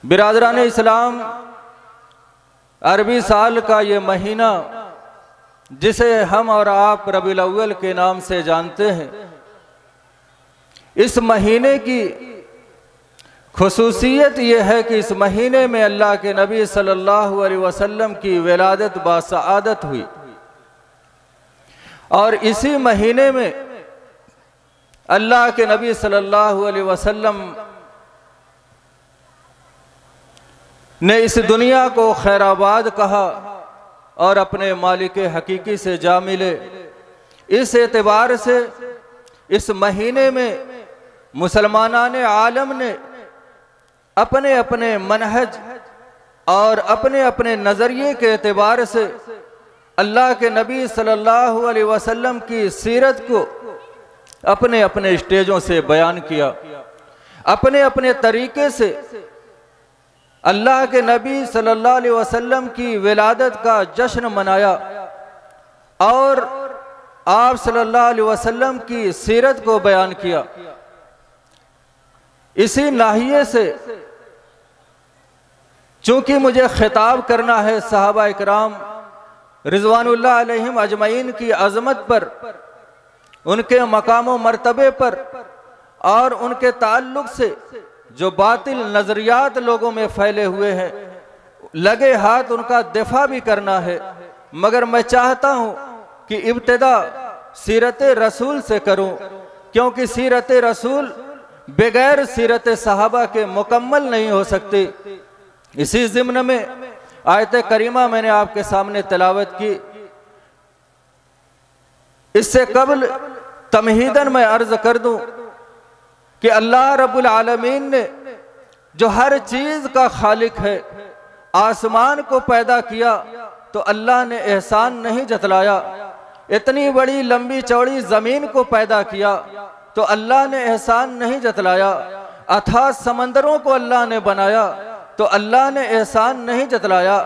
बिरादरान इस्लाम, अरबी साल का ये महीना जिसे हम और आप रबीउल अव्वल के नाम से जानते हैं, इस महीने की खुसूसियत ये है कि इस महीने में अल्लाह के नबी सल्लल्लाहु अलैहि वसल्लम की विलादत बासआदत हुई और इसी महीने में अल्लाह के नबी सल्लल्लाहु अलैहि वसल्लम ने इस दुनिया को खैराबाद कहा और अपने मालिक हकीकी से जा मिले। इस एतबार से इस महीने में मुसलमानान आलम ने अपने अपने मनहज और अपने अपने नज़रिए के एतबार से अल्लाह के नबी सल्लल्लाहु अलैहि वसल्लम की सीरत को अपने अपने स्टेजों से बयान किया, अपने अपने तरीके से अल्लाह के नबी सल्लल्लाहु अलैहि वसल्लम की विलादत का जश्न मनाया और आप सल्लल्लाहु अलैहि वसल्लम की सीरत को बयान किया। इसी नाहिए से चूंकि मुझे खिताब करना है सहाबा इकराम रिज़वानुल्लाह अलैहिम अजमईन की अज़मत पर, उनके मकाम व मर्तबे पर और उनके ताल्लुक से जो बातिल नजरियात लोगों में फैले हुए हैं, लगे हाथ उनका दिफा भी करना है। मगर मैं चाहता हूं कि इब्तिदा सीरत रसूल से करूं, क्योंकि सीरत रसूल बगैर सीरत सहाबा के मुकम्मल नहीं हो सकती। इसी ज़िम्न में आयत करीमा मैंने आपके सामने तिलावत की। इससे कबल तमहीदन मैं अर्ज कर दूं कि अल्लाह रब्बुल आलमीन ने जो हर चीज का खालिक है, आसमान को पैदा किया तो अल्लाह ने एहसान नहीं जतलाया, इतनी बड़ी लंबी चौड़ी जमीन को पैदा किया तो अल्लाह ने एहसान नहीं जतलाया, अथाह समंदरों को अल्लाह ने बनाया तो अल्लाह ने एहसान नहीं जतलाया,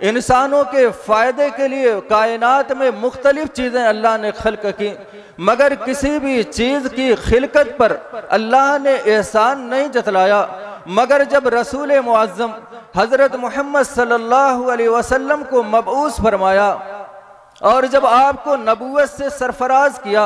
इंसानों के फायदे के लिए कायनात में मुख्तलिफ चीज़ें अल्लाह ने खल्क की, मगर किसी भी चीज़ की खिलकत पर अल्लाह ने एहसान नहीं जतलाया। मगर जब रसूल मुअज़्ज़म हज़रत मोहम्मद सल्लल्लाहु अलैहि वसल्लम को मबऊस फरमाया और जब आपको नबूवत से सरफराज किया,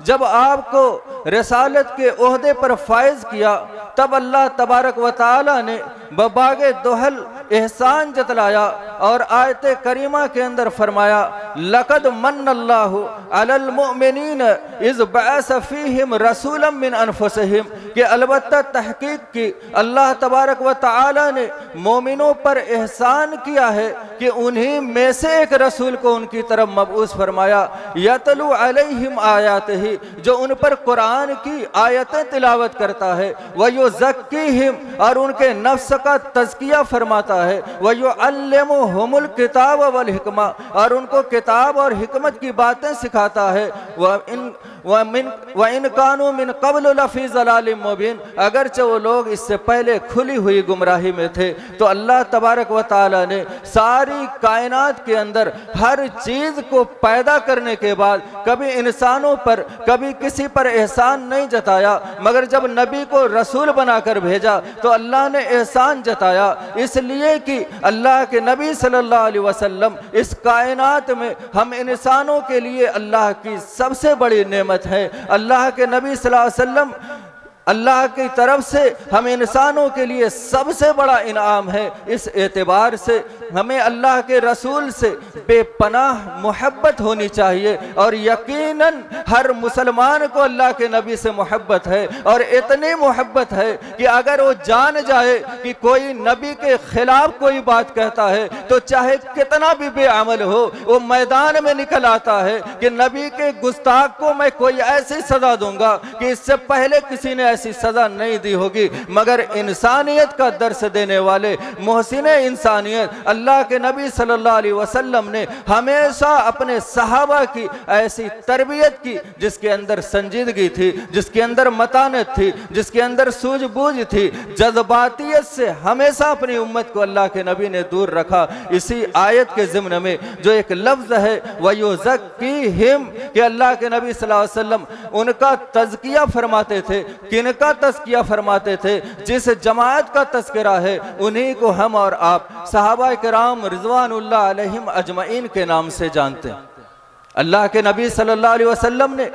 जब आपको रिसालत के ओहदे पर फायज किया, तब अल्लाह तबारक व तआला ने बबागे दोहल एहसान जतलाया और आयत करीमा के अंदर फरमाया, लक़द मन्नल्लाहु अलल मुमिनीन इज़ बअस फ़ीहिम रसूलन मिन अनफुसिहिम, कि अलबत्ता तहकीक की अल्लाह तबारक व तआला ने मोमिनों पर एहसान किया है कि उन्हीं में से एक रसूल को उनकी तरफ मबऊस फरमाया, यतलू अलैहिम आयातिही, जो उन पर कुरान की आयतें तिलावत करता है, व युज़क्कीहिम, और उनके नफ्स का तज़किया फरमाता है, व युअल्लिमुहुमुल किताब वल हिकमा, और उनको किताब और हिकमत की बातें सिखाता है, व इन कानू मिन क़ब्ल लफ़ी ज़लालिम मुबीन, अगरचे वो लोग इससे पहले खुली हुई गुमराही में थे। तो अल्लाह तबारक व तआला ने सारी कायनात के अंदर हर चीज़ को पैदा करने के बाद कभी इंसानों पर कभी किसी पर एहसान नहीं जताया, मगर जब नबी को रसूल बनाकर भेजा तो अल्लाह ने एहसान जताया, इसलिए कि अल्लाह के नबी सल्लल्लाहु अलैहि वसल्लम इस कायनात में हम इंसानों के लिए अल्लाह की सबसे बड़ी नेमत है। अल्लाह के नबी सल्लल्लाहु अलैहि वसल्लम अल्लाह की तरफ से हम इंसानों के लिए सबसे बड़ा इनाम है। इस एतबार से हमें अल्लाह के रसूल से बेपनाह मोहब्बत होनी चाहिए और यकीनन हर मुसलमान को अल्लाह के नबी से मोहब्बत है, और इतनी मोहब्बत है कि अगर वो जान जाए कि कोई नबी के खिलाफ कोई बात कहता है तो चाहे कितना भी बेअमल हो, वो मैदान में निकल आता है कि नबी के गुस्ताख को मैं कोई ऐसी सजा दूंगा कि इससे पहले किसी ने ऐसी सजा नहीं दी होगी। मगर इंसानियत का दर्स देने वाले मोहसिन इंसानियत अल्लाह के नबी सल्लल्लाहु अलैहि वसल्लम ने हमेशा अपने सहाबा की ऐसी तरबियत की जिसके अंदर संजीदगी थी, जिसके अंदर मतानत थी, जिसके अंदर सूझबूझ थी। जज्बातियत से हमेशा अपनी उम्मत को अल्लाह के नबी ने दूर रखा। इसी आयत के ज़िम्न में जो एक लफ्ज़ है वयुज़क्कीहिम, कि अल्लाह के नबी सल्लल्लाहु अलैहि वसल्लम उनका तज़किया फरमाते थे, किनका तज़किया फरमाते थे, जिस जमात का तज़किरा है उन्हीं को हम और आप सहाबा किराम रिज़वानुल्लाह अलैहिम अजमईन के नाम से जानते हैं। अल्लाह के नबी सल्लल्लाहु अलैहि वसल्लम ने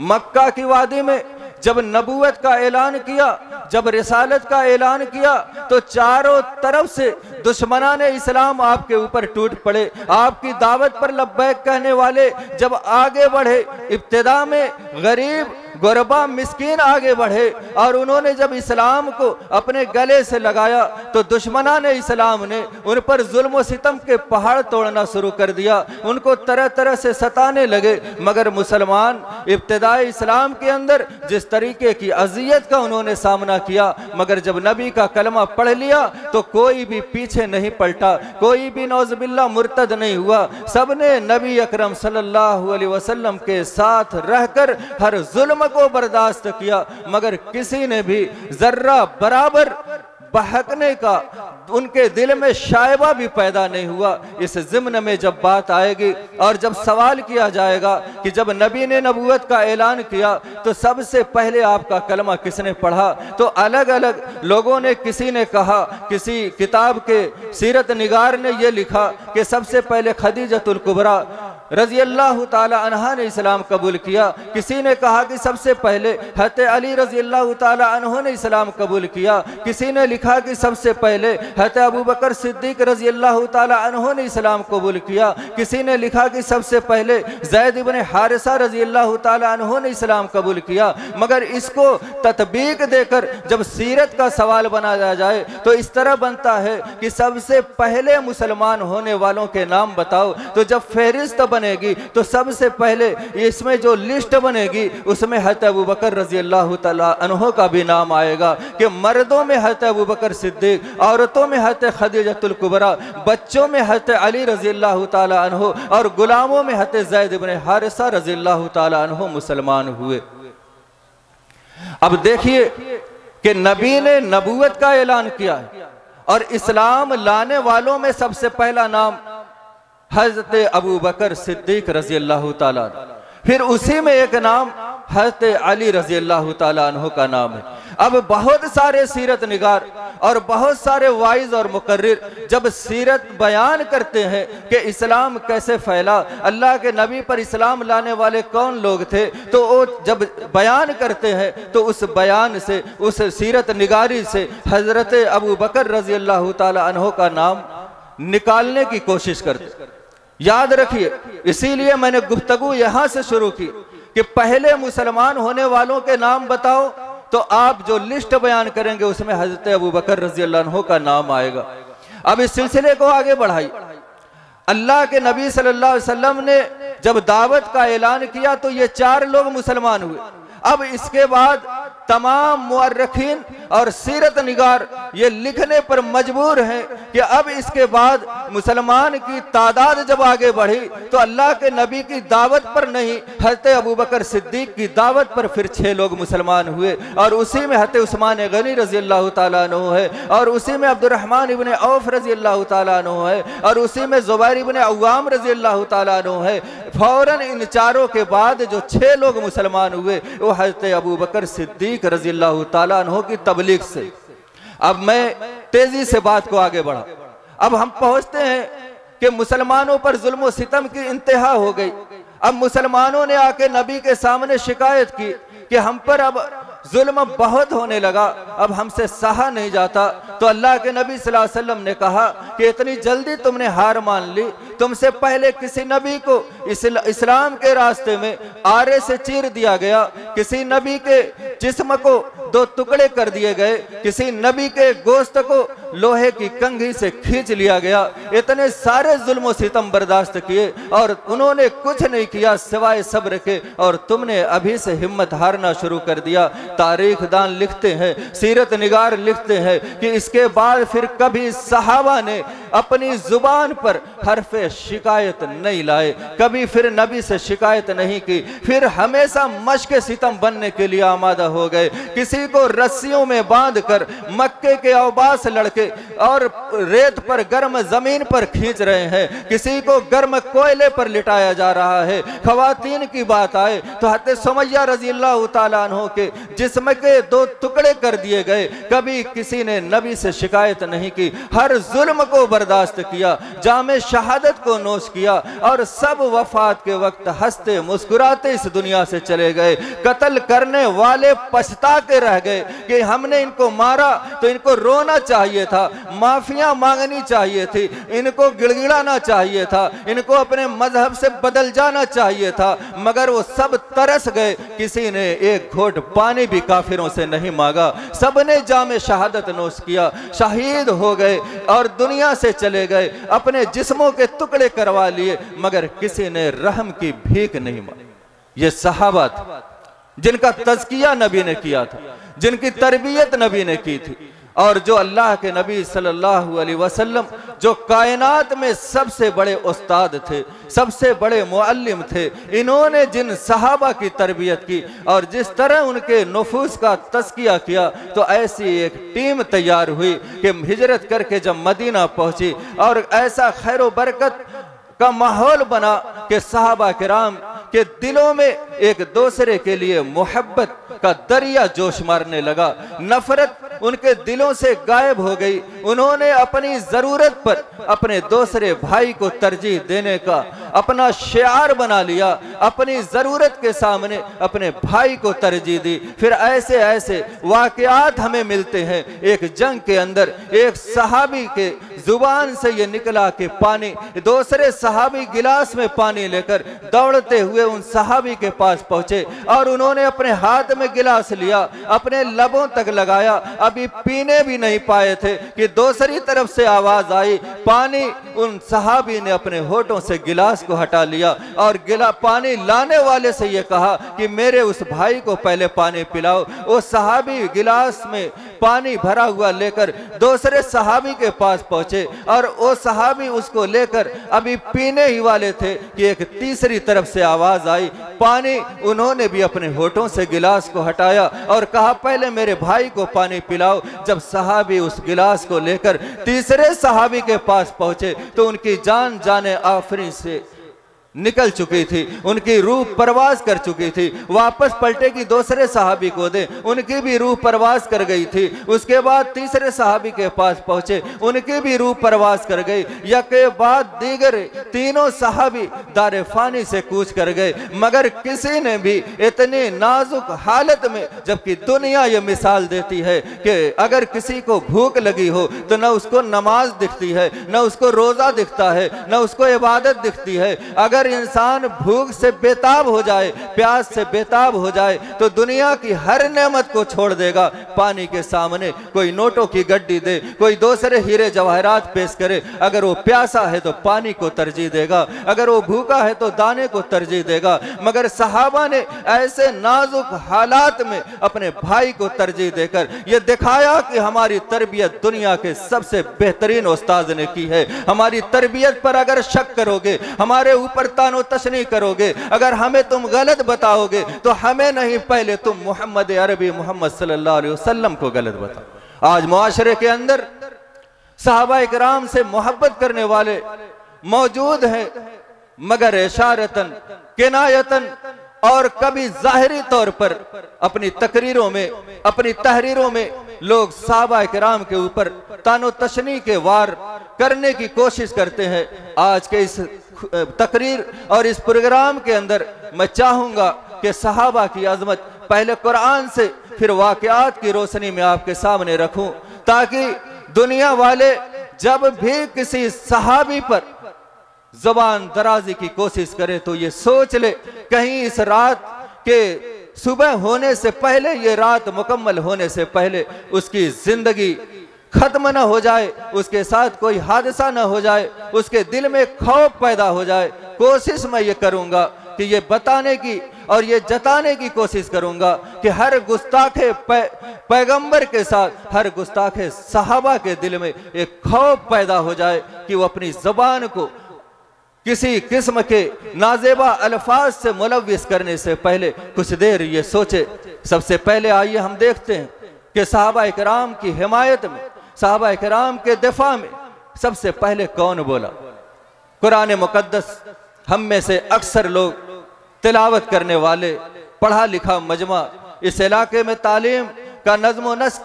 मक्का की वादी में जब नबूवत का ऐलान किया, जब रिसालत का ऐलान किया, तो चारों तरफ से दुश्मनान इस्लाम आपके ऊपर टूट पड़े। आपकी दावत पर लब्बैक कहने वाले जब आगे बढ़े, इब्तिदा में गरीब गुरबा मिस्कीन आगे बढ़े और उन्होंने जब इस्लाम को अपने गले से लगाया तो दुश्मनान इस्लाम ने उन पर जुल्म व सितम के पहाड़ तोड़ना शुरू कर दिया, उनको तरह तरह से सताने लगे। मगर मुसलमान इब्तिदाई इस्लाम के अंदर जिस तरीके की अजियत का उन्होंने सामना किया, मगर जब नबी का कलमा पढ़ लिया तो कोई भी पीछे नहीं पलटा, कोई भी नौज़बिल्लाह मुर्तद नहीं हुआ। सबने नबी अकरम सल्लल्लाहु अलैहि वसल्लम के साथ रहकर हर जुल्म को बर्दाश्त किया, मगर किसी ने भी जर्रा बराबर बहकने का उनके दिल में शायबा भी पैदा नहीं हुआ। इस ज़िम्न में जब बात आएगी और जब सवाल किया जाएगा कि जब नबी ने नबूवत का ऐलान किया तो सबसे पहले आपका कलमा किसने पढ़ा, तो अलग अलग लोगों ने, किसी ने कहा, किसी किताब के सीरत निगार ने यह लिखा कि सबसे पहले खदीजतुल कुबरा रज़ी अल्लाह ताला अन्हा ने इस्लाम कबूल किया। किसी ने कहा कि सबसे पहले हज़रत अली रज़ी अल्लाह ताला अन्हु ने इस्लाम कबूल किया। किसी ने लिखा कि सबसे पहले हज़रत अबू बकर सिद्दीक रज़ी अल्लाह ताला अन्हु ने इस्लाम कबूल किया। किसी ने लिखा कि सबसे पहले ज़ैद इब्न हारिसा रज़ी अल्लाह ताला अन्हु ने इस्लाम कबूल किया। मगर इसको तत्बीक देकर जब सीरत का सवाल बनाया जाए तो इस तरह बनता है कि सबसे पहले मुसलमान होने वालों के नाम बताओ, तो जब फहरिस्त बनेगी तो सबसे पहले इसमें जो लिस्ट बनेगी उसमें हज़रत अबू बकर रज़ी अल्लाह ताला अन्हु का भी नाम आएगा कि मर्दों में हज़रत अबू बकर सिद्दीक, औरतों में हज़रत खदीजतुल कुबरा, बच्चों में हज़रत अली रज़ी अल्लाह ताला अन्हु और गुलामों में हज़रत ज़ैद इब्न हारिसा रज़ी अल्लाह ताला अन्हु मुसलमान हुए। अब देखिए कि नबी ने नबूवत का ऐलान किया है और इस्लाम लाने वालों में सबसे पहला नाम हज़रत अबू बकर सिद्दीक रज़ी अल्लाह ताला, फिर उसी में एक नाम हज़रत अली रज़ी अल्लाह ताला अन्हु का नाम है। अब बहुत सारे सीरत निगार और बहुत सारे वाइज और मुकर्रिर जब सीरत बयान करते हैं कि इस्लाम कैसे फैला, अल्लाह के नबी पर इस्लाम लाने वाले कौन लोग थे, तो वो जब बयान करते हैं तो उस बयान से, उस सीरत निगारी से हज़रत अबू बकर रज़ी अल्लाह ताला अन्हु का नाम निकालने की कोशिश करते। याद रखिए, इसीलिए मैंने गुफ्तगू यहां से शुरू की कि पहले मुसलमान होने वालों के नाम बताओ, तो आप जो लिस्ट बयान करेंगे उसमें हज़रत अबू बकर रज़ी अल्लाह अन्हु का नाम आएगा। अब इस सिलसिले को आगे बढ़ाई। अल्लाह के नबी सल्लल्लाहु अलैहि वसल्लम ने जब दावत का ऐलान किया तो ये 4 लोग मुसलमान हुए। अब इसके बाद तमाम मुअर्रिखीन और सीरत निगार ये लिखने पर मजबूर हैं कि अब इसके बाद मुसलमान की तादाद जब आगे बढ़ी तो अल्लाह के नबी की दावत पर नहीं, हज़रत अबू बकर सिद्दीक की दावत पर फिर 6 लोग मुसलमान हुए और उसी में हज़रत उस्मान गनी रज़ी अल्लाह ताला अन्हु है और उसी में अब्दुर्रहमान इब्न औफ रज़ी अल्लाह ताला अन्हु है और उसी में ज़ुबैर इब्न अव्वाम रज़ी अल्लाह ताला अन्हु है। फौरन इन चारों के बाद जो 6 लोग मुसलमान हुए वो हज़रत अबू बकर सिद्दीक रज़ी अल्लाह ताला अन्हु की तबलीग से। अब मैं तेजी से बात को आगे बढ़ा। अब हम पहुंचते हैं कि मुसलमानों पर जुल्म व सितम की इंतहा हो गई। अब मुसलमानों ने आके नबी के सामने शिकायत की कि हम पर अब जुल्म बहुत होने लगा, अब हमसे सहा नहीं जाता। तो अल्लाह के नबी सल्लल्लाहु अलैहि वसल्लम ने कहा कि इतनी जल्दी तुमने हार मान ली, तुमसे पहले किसी नबी को इस्लाम के रास्ते में आरे से चीर दिया गया, किसी नबी के जिस्म को 2 टुकड़े कर दिए गए, किसी नबी के गोश्त को लोहे की कंघी से खींच लिया गया। इतने सारे जुल्म सितम बर्दाश्त किए और उन्होंने कुछ नहीं किया सिवाय सब्र के, और तुमने अभी से हिम्मत हारना शुरू कर दिया। तारीख दान लिखते हैं, सीरत निगार लिखते हैं कि इसके बाद फिर कभी सहाबा ने अपनी जुबान पर हरफे शिकायत नहीं लाए, कभी फिर नबी से शिकायत नहीं की, फिर हमेशा मश्क सितम सितम बनने के लिए आमादा हो गए। किसी को रस्सियों में बांधकर मक्के के औबास लड़के और रेत पर गर्म जमीन पर खींच रहे हैं, किसी को गर्म कोयले पर लिटाया जा रहा है। खवातीन की बात आए तो हज़रत सुमैया रज़ियल्लाहु ताला अन्हो के जिस्म के 2 टुकड़े कर दिए गए। कभी किसी ने नबी से शिकायत नहीं की, हर जुल्म को बर्दाश्त किया, जामे शहादत को नोश किया और सब वफात के वक्त हंसते मुस्कुराते इस दुनिया से चले गए। कत्ल करने वाले पछता के रह गए कि हमने इनको मारा तो इनको रोना चाहिए था, माफिया मांगनी चाहिए थी, इनको गिड़गिड़ाना चाहिए था, इनको अपने मजहब से बदल जाना चाहिए था, मगर वो सब तरस गए। किसी ने एक घोट पानी भी काफिरों से नहीं मांगा, सबने जामे शहादत नोश किया, शहीद हो गए और दुनिया से चले गए, अपने जिस्मों के टुकड़े करवा लिए, मगर किसी ने रहम की भीख नहीं मांगी। ये सहाबा थे जिनका तज़किया नबी ने किया था, जिनकी तरबियत नबी ने की थी, और जो अल्लाह के नबी सल्लल्लाहु अलैहि वसल्लम जो कायनात में सबसे बड़े उस्ताद थे, सबसे बड़े मुअल्लिम थे, इन्होंने जिन सहाबा की तरबियत की और जिस तरह उनके नुफूस का तज़किया किया, तो ऐसी एक टीम तैयार हुई कि हिजरत करके जब मदीना पहुंची और ऐसा खैर व बरकत का माहौल बना कि सहाबा किराम के दिलों में एक दूसरे के लिए मोहब्बत का दरिया जोश मारने लगा, नफरत उनके दिलों से गायब हो गई। उन्होंने अपनी जरूरत पर अपने दूसरे भाई को तरजीह देने का अपना शिआर बना लिया, अपनी जरूरत के सामने अपने भाई को तरजीह दी। फिर ऐसे ऐसे वाकयात हमें मिलते हैं। एक जंग के अंदर एक सहाबी के जुबान से ये निकला कि पानी, दूसरे सहाबी गिलास में पानी लेकर दौड़ते हुए उन सहाबी के पास पहुंचे और उन्होंने अपने हाथ में गिलास लिया, अपने लबों तक लगाया, अभी पीने भी नहीं पाए थे कि दूसरी तरफ से आवाज आई, पानी। उन सहाबी ने अपने होठों से गिलास को हटा लिया और पानी लाने वाले से ये कहा कि मेरे उस भाई को पहले पानी पिलाओ। वो सहाबी गिलास में पानी भरा हुआ लेकर दूसरे सहाबी के पास पहुंचे और वो सहाबी उसको लेकर अभी पीने ही वाले थे कि एक तीसरी तरफ से आवाज आई, पानी। उन्होंने भी अपने होठों से गिलास को हटाया और कहा पहले मेरे भाई को पानी पिलाओ। जब सहाबी उस गिलास को लेकर तीसरे सहाबी के पास पहुंचे तो उनकी जान जाने आफरी से निकल चुकी थी, उनकी रूह परवाज कर चुकी थी। वापस पलटे की दूसरे सहाबी को दे, उनकी भी रूह परवाज कर गई थी। उसके बाद तीसरे सहाबी के पास पहुंचे, उनकी भी रूह परवाज कर गई। या के बाद दीगर तीनों सहाबी दारे फानी से कूच कर गए, मगर किसी ने भी इतनी नाजुक हालत में, जबकि दुनिया ये मिसाल देती है कि अगर किसी को भूख लगी हो तो न उसको नमाज दिखती है, न उसको रोजा दिखता है, न उसको इबादत दिखती है। अगर इंसान भूख से बेताब हो जाए, प्यास से बेताब हो जाए, तो दुनिया की हर नेमत को छोड़ देगा। पानी के सामने कोई नोटों की गड्डी दे, कोई दूसरे हीरे जवाहरात पेश करे, अगर वो प्यासा है तो पानी को तरजीह देगा, अगर वो भूखा है तो दाने को तरजीह देगा। मगर सहाबा ने ऐसे नाजुक हालात में अपने भाई को तरजीह देकर यह दिखाया कि हमारी तरबियत दुनिया के सबसे बेहतरीन उस्ताद ने की है। हमारी तरबियत पर अगर शक करोगे, हमारे ऊपर तानो तशनी करोगे, अगर हमें तुम गलत बताओगे तो हमें नहीं, पहले तुम मोहम्मद अरबी मोहम्मद सल्लल्लाहु अलैहि वसल्लम को गलत बताओ। आज मुआशरे के अंदर सहाबा इकराम से मोहब्बत करने वाले मौजूद हैं, मगर इशारतन, किनायतन और कभी जाहिरी तौर पर अपनी तकरीरों में, अपनी तहरीरों में लोग सहाबा इकराम के ऊपर तानो तशनी के वार करने की कोशिश करते हैं। आज के इस तकरीर और इस प्रोग्राम के अंदर मैं चाहूंगा कि सहाबा की अजमत पहले कुरान से फिर वाकयात की रोशनी में आपके सामने रखूं, ताकि दुनिया वाले जब भी किसी सहाबी पर जुबान दराजी की कोशिश करे तो ये सोच ले कहीं इस रात के सुबह होने से पहले, ये रात मुकम्मल होने से पहले उसकी जिंदगी खत्म न हो जाए, उसके साथ कोई हादसा न हो जाए, उसके दिल में खौफ पैदा हो जाए। कोशिश मैं ये करूंगा कि ये बताने की और ये जताने की कोशिश करूंगा कि हर गुस्ताखे पैगंबर के साथ, हर गुस्ताखे सहाबा के दिल में एक खौफ पैदा हो जाए कि वो अपनी जुबान को किसी किस्म के नाजेबा अल्फाज से मुलव्विस करने से पहले कुछ देर ये सोचे। सबसे पहले आइए हम देखते हैं कि सहाबा इकराम की हिमायत में, सहाबा इकराम के दिफा में सबसे पहले कौन बोला। कुरान मुकद्दस हम में से अक्सर लोग तिलावत करने वाले, पढ़ा लिखा मजमा, इस इलाके में तालीम का नज़्म व नस्क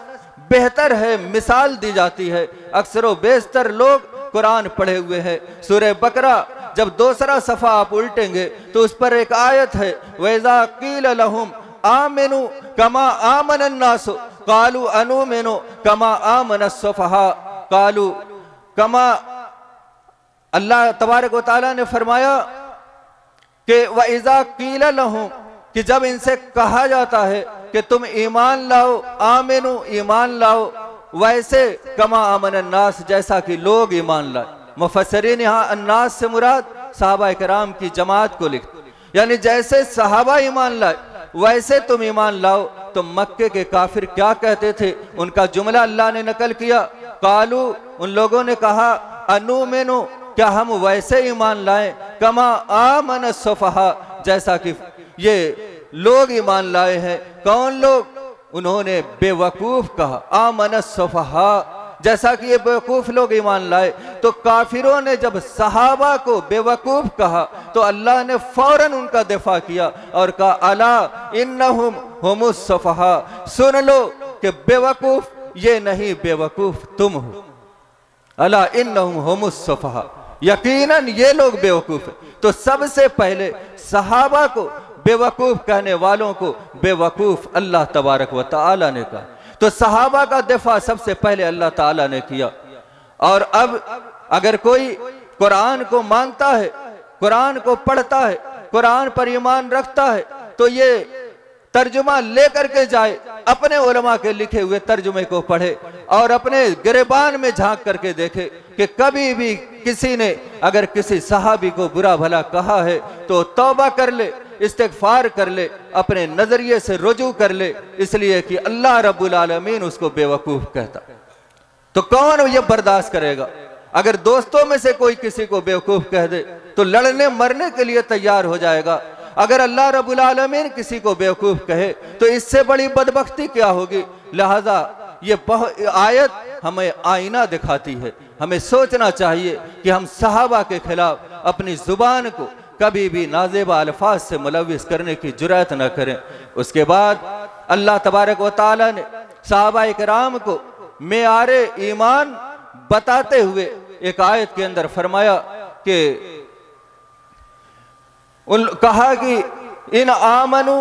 बेहतर है, मिसाल दी जाती है। अक्सर व बेशतर लोग कुरान पढ़े हुए हैं। सूरह बकरा जब दूसरा सफ़ा आप उल्टेंगे तो उस पर एक आयत है, वैज़ा क़ील लहुम आमिनु कमा आमन अन्नास क़ालू अनुमिनु कमा आमन अस्सफ़हा क़ालू कमा। अल्लाह तबारक व तआला ने फरमाया कि वइज़ा क़ील लहुम, कि जब इनसे कहा जाता है कि तुम ईमान लाओ, आमिनु ईमान लाओ, वैसे कमा आमन अन्नास, जैसा कि लोग ईमान लाए। मुफस्सिरीन यहाँ अन्नास से मुराद सहाबा इकराम की जमात को लिखते, यानी जैसे सहाबा ईमान लाए वैसे तुम ईमान लाओ। तो मक्के के काफिर क्या कहते थे, उनका जुमला अल्लाह ने नकल किया। कालू, उन लोगों ने कहा, अनुमिनु, क्या हम वैसे ईमान लाएं, कमा आमन अस्सफ़हा, जैसा कि ये लोग ईमान लाए हैं। कौन लोग? उन्होंने बेवकूफ कहा, आमन अस्सफ़हा, जैसा कि ये बेवकूफ लोग ईमान लाए। तो काफिरों ने जब सहाबा को बेवकूफ कहा तो अल्लाह ने फौरन उनका दिफा किया और कहा, अला इन्नहुम हुमुस सफ़हा, सुन लो कि बेवकूफ ये नहीं, बेवकूफ तुम हो। अला इन्नहुम हुमुस सफ़हा, यकीनन ये लोग बेवकूफ है। तो सबसे पहले सहाबा को बेवकूफ कहने वालों को बेवकूफ अल्लाह तबारक व तआला ने कहा। तो सहाबा का दिफा सबसे पहले अल्लाह ताला ने किया। और अब अगर कोई कुरान को मानता है, कुरान को पढ़ता है, कुरान पर ईमान रखता है, तो ये तर्जुमा लेकर के जाए, अपने उलमा के लिखे हुए तर्जुमे को पढ़े और अपने गिरबान में झांक करके देखे कि कभी भी किसी ने अगर किसी सहाबी को बुरा भला कहा है तो तौबा कर ले, इस्तिग़फ़ार कर ले, अपने नजरिए से रुजू कर ले, इसलिए कि अल्लाह रब्बुल आलमीन उसको बेवकूफ कहता। तो कौन ये बर्दाश्त करेगा? अगर दोस्तों में से कोई किसी को बेवकूफ कह दे तो लड़ने मरने के लिए तैयार हो जाएगा। अगर अल्लाह रब्बुल आलमीन किसी को बेवकूफ कहे तो इससे बड़ी बदबख्ती क्या होगी। लिहाजा ये आयत हमें आईना दिखाती है। हमें सोचना चाहिए कि हम सहाबा के खिलाफ अपनी जुबान को कभी भी नाजेबा अल्फाज से मुलव्विस करने की जुर्रत न करें। उसके बाद अल्लाह तबारक व तआला ने सहाबा इकराम को मेआरे ईमान बताते हुए एक आयत के अंदर फरमाया कि कहा कि इन आमनु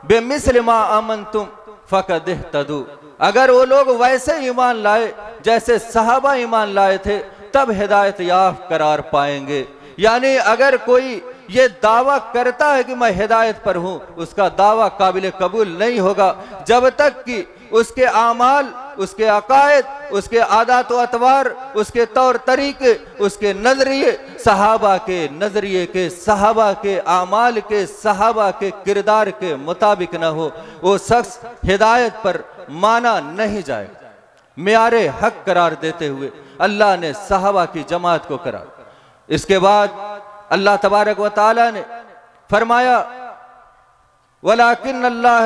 बेमिस्ल मा आमनतुम फक़द इह्तदू, अगर वो लोग वैसे ईमान लाए जैसे सहाबा ईमान लाए थे तब हिदायत याफ्त करार पाएंगे। यानी अगर कोई ये दावा करता है कि मैं हिदायत पर हूं, उसका दावा काबिल कबूल नहीं होगा जब तक कि उसके आमाल, उसके अकायद, उसके आदात व अतवार, उसके तौर तरीके, उसके नजरिए सहाबा के नजरिए के, सहाबा के आमाल के, सहाबा के किरदार के मुताबिक न हो, वो शख्स हिदायत पर माना नहीं जाएगा। मेयारे हक करार देते हुए अल्लाह ने सहाबा की जमात को करा। इसके बाद अल्लाह तबारक व तआला ने फरमाया, वलाकिन अल्लाह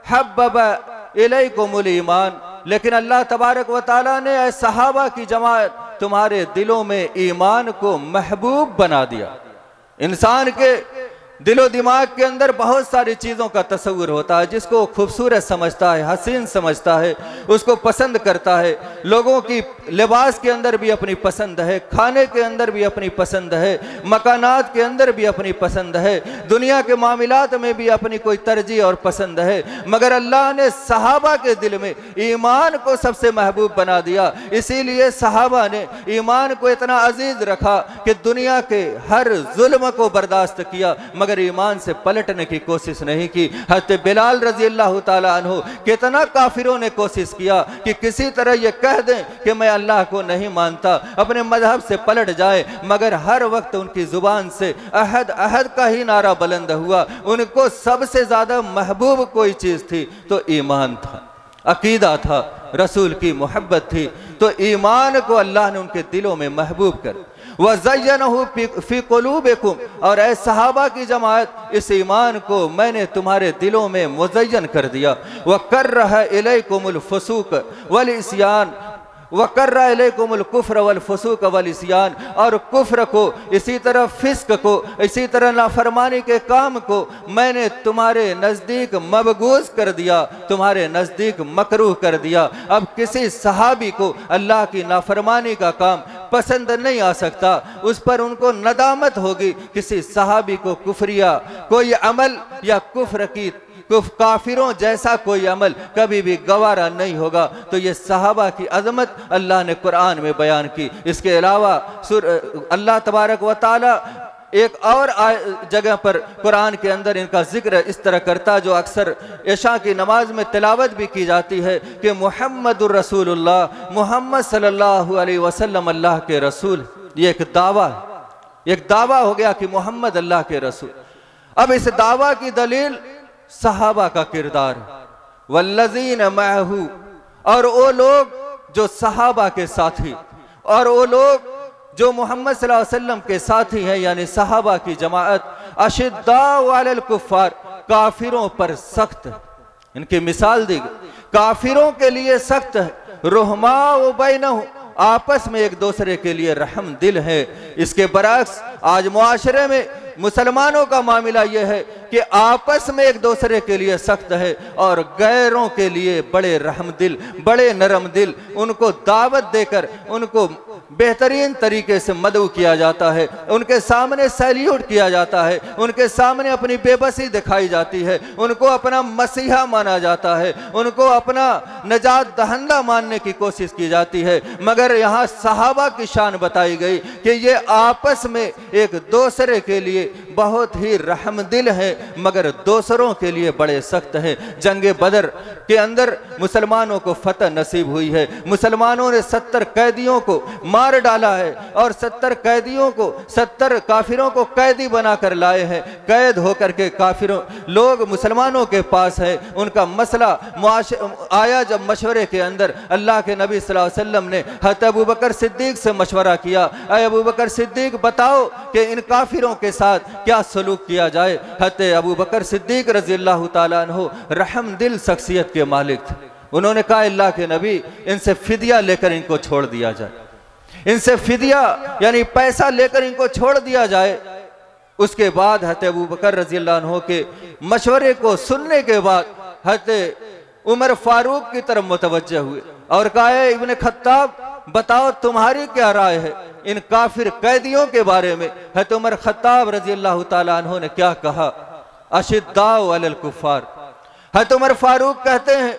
हब्बबा इलैकुमुल ईमान, लेकिन अल्लाह तबारक व तआला ने ऐ सहाबा की जमात तुम्हारे दिलों में ईमान को महबूब बना दिया। इंसान के दिलो दिमाग के अंदर बहुत सारी चीज़ों का तस्वुर होता है, जिसको खूबसूरत समझता है, हसीन समझता है, उसको पसंद करता है। लोगों की लिबास के अंदर भी अपनी पसंद है, खाने के अंदर भी अपनी पसंद है, मकानात के अंदर भी अपनी पसंद है, दुनिया के मामलात में भी अपनी कोई तरजीह और पसंद है। मगर अल्लाह ने सहाबा के दिल में ईमान को सबसे महबूब बना दिया। इसीलिए सहाबा ने ईमान को इतना अजीज रखा कि दुनिया के हर जुल्म को बर्दाश्त किया मगर ईमान से पलटने की कोशिश नहीं की। हज़रत बिलाल रजी अल्लाह ताला अन्हु, कितना काफिरों ने कोशिश किया कि किसी तरह ये कह दें कि मैं अल्लाह को नहीं मानता, अपने मजहब से पलट जाए, मगर हर वक्त उनकी जुबान से अहद अहद का ही नारा बुलंद हुआ। उनको सबसे ज्यादा महबूब कोई चीज थी तो ईमान था। अकीदा था, रसूल की मोहब्बत थी। तो ईमान को अल्लाह ने उनके दिलों में महबूब कर वज़य्यनहु फी क़ुलूबिकुम, और ऐ सहाबा की जमात, इस ईमान को मैंने तुम्हारे दिलों में मुज़य्यन कर दिया। वकर्रह इलैकुमुल फुसूक वल इस्यान वकर्रा इलैकुमुल कुफ्र वल फुसूक वल इस्यान, और कुफ्र को, इसी तरह फिस्क को, इसी तरह नाफरमानी के काम को मैंने तुम्हारे नज़दीक मबगूज़ कर दिया, तुम्हारे नज़दीक मकरूह कर दिया। अब किसी सहाबी को अल्लाह की नाफरमानी का काम पसंद नहीं आ सकता, उस पर उनको नदामत होगी। किसी सहाबी को कुफरिया कोई अमल या कुफ्र की काफिरों जैसा कोई अमल कभी भी गवारा नहीं होगा। तो ये सहाबा की अजमत अल्लाह ने कुरान में बयान की। इसके अलावा अल्लाह तबारक व तआला एक और जगह पर कुरान के अंदर इनका जिक्र इस तरह करता, जो अक्सर इशा की नमाज में तिलावत भी की जाती है कि मुहम्मदुर रसूलुल्लाह, मोहम्मद सल्लल्लाहु अलैहि वसल्लम अल्लाह के रसूल। ये एक दावा हो गया कि मोहम्मद अल्लाह के रसूल। अब इस दावा की दलील सहाबा का किरदार, वल्लज़ीन मअहू, और वो लोग जो सहाबा के साथी, और वो लोग जो मोहम्मद सल्लल्लाहु अलैहि वसल्लम के साथी हैं, यानी सहाबा की जमात, अशिद्दाउ अलल कुफ्फार, काफिरों पर सख्त। इनकी मिसाल दी गई, काफिरों के लिए सख्त है, रुहमाउ बैनहुम, आपस में एक दूसरे के लिए रहम दिल है। इसके बरअक्स आज मुआशरे में मुसलमानों का मामला यह है कि आपस में एक दूसरे के लिए सख्त है और गैरों के लिए बड़े रहम दिल, बड़े नरम दिल। उनको दावत देकर उनको बेहतरीन तरीके से मदऊ किया जाता है, उनके सामने सैल्यूट किया जाता है, उनके सामने अपनी बेबसी दिखाई जाती है, उनको अपना मसीहा माना जाता है, उनको अपना नजात दहंदा मानने की कोशिश की जाती है। मगर यहाँ सहाबा की शान बताई गई कि ये आपस में एक दूसरे के लिए बहुत ही रहमदिल है, मगर दूसरों के लिए बड़े सख्त है। जंग बदर के अंदर मुसलमानों को फतह नसीब हुई है। मुसलमानों ने 70 कैदियों को मार डाला है और 70 कैदियों को, 70 काफिरों को कैदी बनाकर लाए हैं। कैद होकर के काफिरों लोग मुसलमानों के पास है, उनका मसला आया जब मशवरे के अंदर अल्लाह के नबी सल्लल्लाहु अलैहि वसल्लम ने हज़रत अबू बकर सिद्दीक से मशवरा किया, अय अबू बकर सिद्दीक बताओ कि इन काफिरों के साथ क्या सलूक किया जाए। हज़रत अबू बकर सिद्दीक रज़ी अल्लाह ताला अन्हु रहम दिल शख्सियत के मालिक थे। उन्होंने कहा अल्लाह के नबी, इनसे फिदिया लेकर इनको छोड़ दिया जाए, इनसे फिदिया यानी पैसा लेकर इनको छोड़ दिया जाए। उसके बाद हज़रत अबू बकर रज़ी अल्लाह अन्हु के मशवरे को सुनने के बाद हज़रत उमर फारूक की तरफ मुतवज्जे हुए और कहा, इब्ने खत्ताब बताओ तुम्हारी क्या राय है इन काफिर कैदियों के बारे में। हज़रत उमर खत्ताब रज़ी अल्लाह ताला अन्हु ने क्या कहा, अशिद्दाउ अलल कुफ्फार। हज़रत उमर फारूक कहते हैं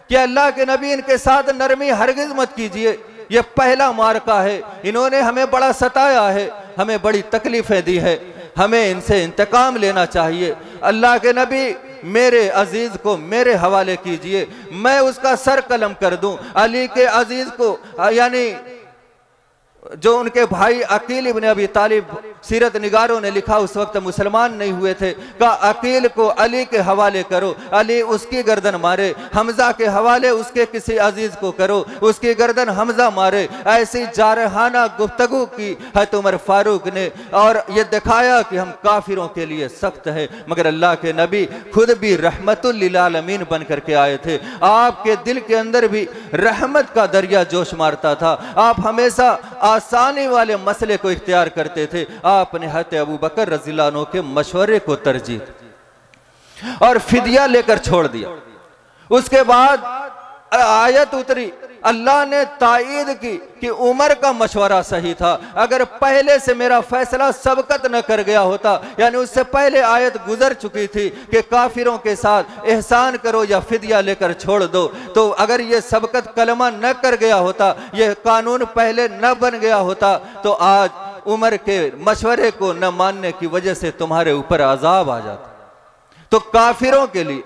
कि अल्लाह के नबी, इनके साथ नरमी हरगिज मत कीजिए, ये पहला मार्का है, इन्होंने हमें बड़ा सताया है, हमें बड़ी तकलीफें दी है, हमें इनसे इंतकाम लेना चाहिए। अल्लाह के नबी, मेरे अजीज को मेरे हवाले कीजिए, मैं उसका सर कलम कर दूं। अली के अजीज को, यानी जो उनके भाई अकील इब्ने अबी तालिब, सीरत निगारों ने लिखा उस वक्त मुसलमान नहीं हुए थे, कहा अकील को अली के हवाले करो, अली उसकी गर्दन मारे। हमजा के हवाले उसके किसी अजीज को करो, उसकी गर्दन हमजा मारे। ऐसी जारहाना गुफ्तगू की हज़रत उमर फारूक ने और ये दिखाया कि हम काफिरों के लिए सख्त है। मगर अल्लाह के नबी खुद भी रहमतुल लिल आलमीन बन करके आए थे। आपके दिल के अंदर भी रहमत का दरिया जोश मारता था। आप हमेशा आसानी वाले मसले को इख्तियार करते थे। आपने हज़रत अबू बकर रज़ियल्लाहु अन्हु के मशवरे को तरजीह दी और फिदिया लेकर छोड़ दिया। उसके बाद आयत उतरी, अल्लाह ने तायीद की कि उमर का मशवरा सही था। अगर पहले से मेरा फैसला सबकत न कर गया होता, यानी उससे पहले आयत गुजर चुकी थी कि काफिरों के साथ एहसान करो या फिदिया लेकर छोड़ दो, तो अगर ये सबकत कलमा न कर गया होता, ये कानून पहले न बन गया होता, तो आज उमर के मशवरे को न मानने की वजह से तुम्हारे ऊपर अजाब आ जाता। तो काफिरों के लिए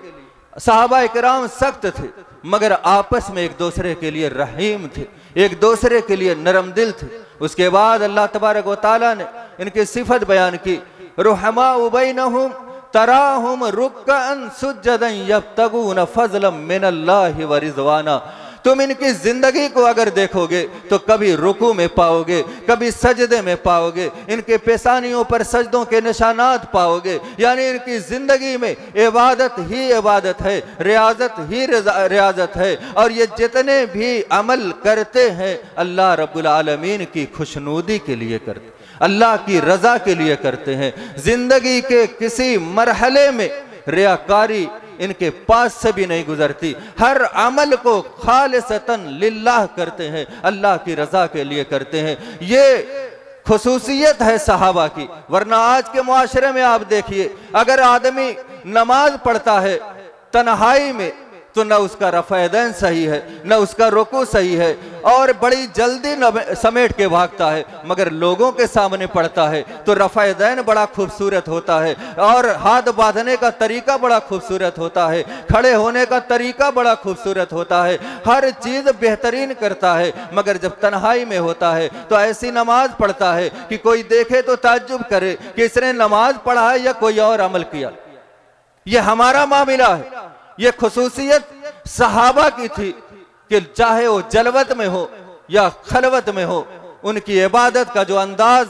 सहाबा इकराम सख्त थे, मगर आपस में एक दूसरे के लिए रहीम थे, एक दूसरे के लिए नरम दिल थे। उसके बाद अल्लाह तबारक व तआला ने इनकी सिफत बयान की, रुहमा बैनहुम तराहुम रुक्कअन सुज्जदन यब्तगून फज़लन मिनल्लाहि व रिज़वाना। तुम इनकी जिंदगी को अगर देखोगे तो कभी रुकू में पाओगे, कभी सजदे में पाओगे, इनके पेशानियों पर सजदों के निशानात पाओगे। यानी इनकी जिंदगी में इबादत ही इबादत है, रियाजत ही रियाजत है। और ये जितने भी अमल करते हैं अल्लाह रब्बुल आलमीन की खुशनुदी के लिए करते, अल्लाह की रजा के लिए करते हैं। जिंदगी के किसी मरहले में रियाकारी इनके पास से भी नहीं गुजरती। हर अमल को खालिसतन लिल्लाह करते हैं, अल्लाह की रजा के लिए करते हैं। ये खुसूसियत है सहाबा की। वरना आज के मुआशरे में आप देखिए, अगर आदमी नमाज पढ़ता है तन्हाई में तो न उसका रफ़ैदैन सही है, न उसका रुकू सही है, और बड़ी जल्दी समेट के भागता है। मगर लोगों के सामने पढ़ता है तो रफ़ैदैन बड़ा खूबसूरत होता है, और हाथ बांधने का तरीका बड़ा खूबसूरत होता है, खड़े होने का तरीका बड़ा खूबसूरत होता है, हर चीज़ बेहतरीन करता है। मगर जब तन्हाई में होता है तो ऐसी नमाज पढ़ता है कि कोई देखे तो ताज्जुब करे कि इसने नमाज पढ़ा है या कोई और अमल किया। यह हमारा मामला है। ये खुसूसियत सहाबा की थी कि चाहे वो जलवत में हो या खलवत में हो, उनकी इबादत का जो अंदाज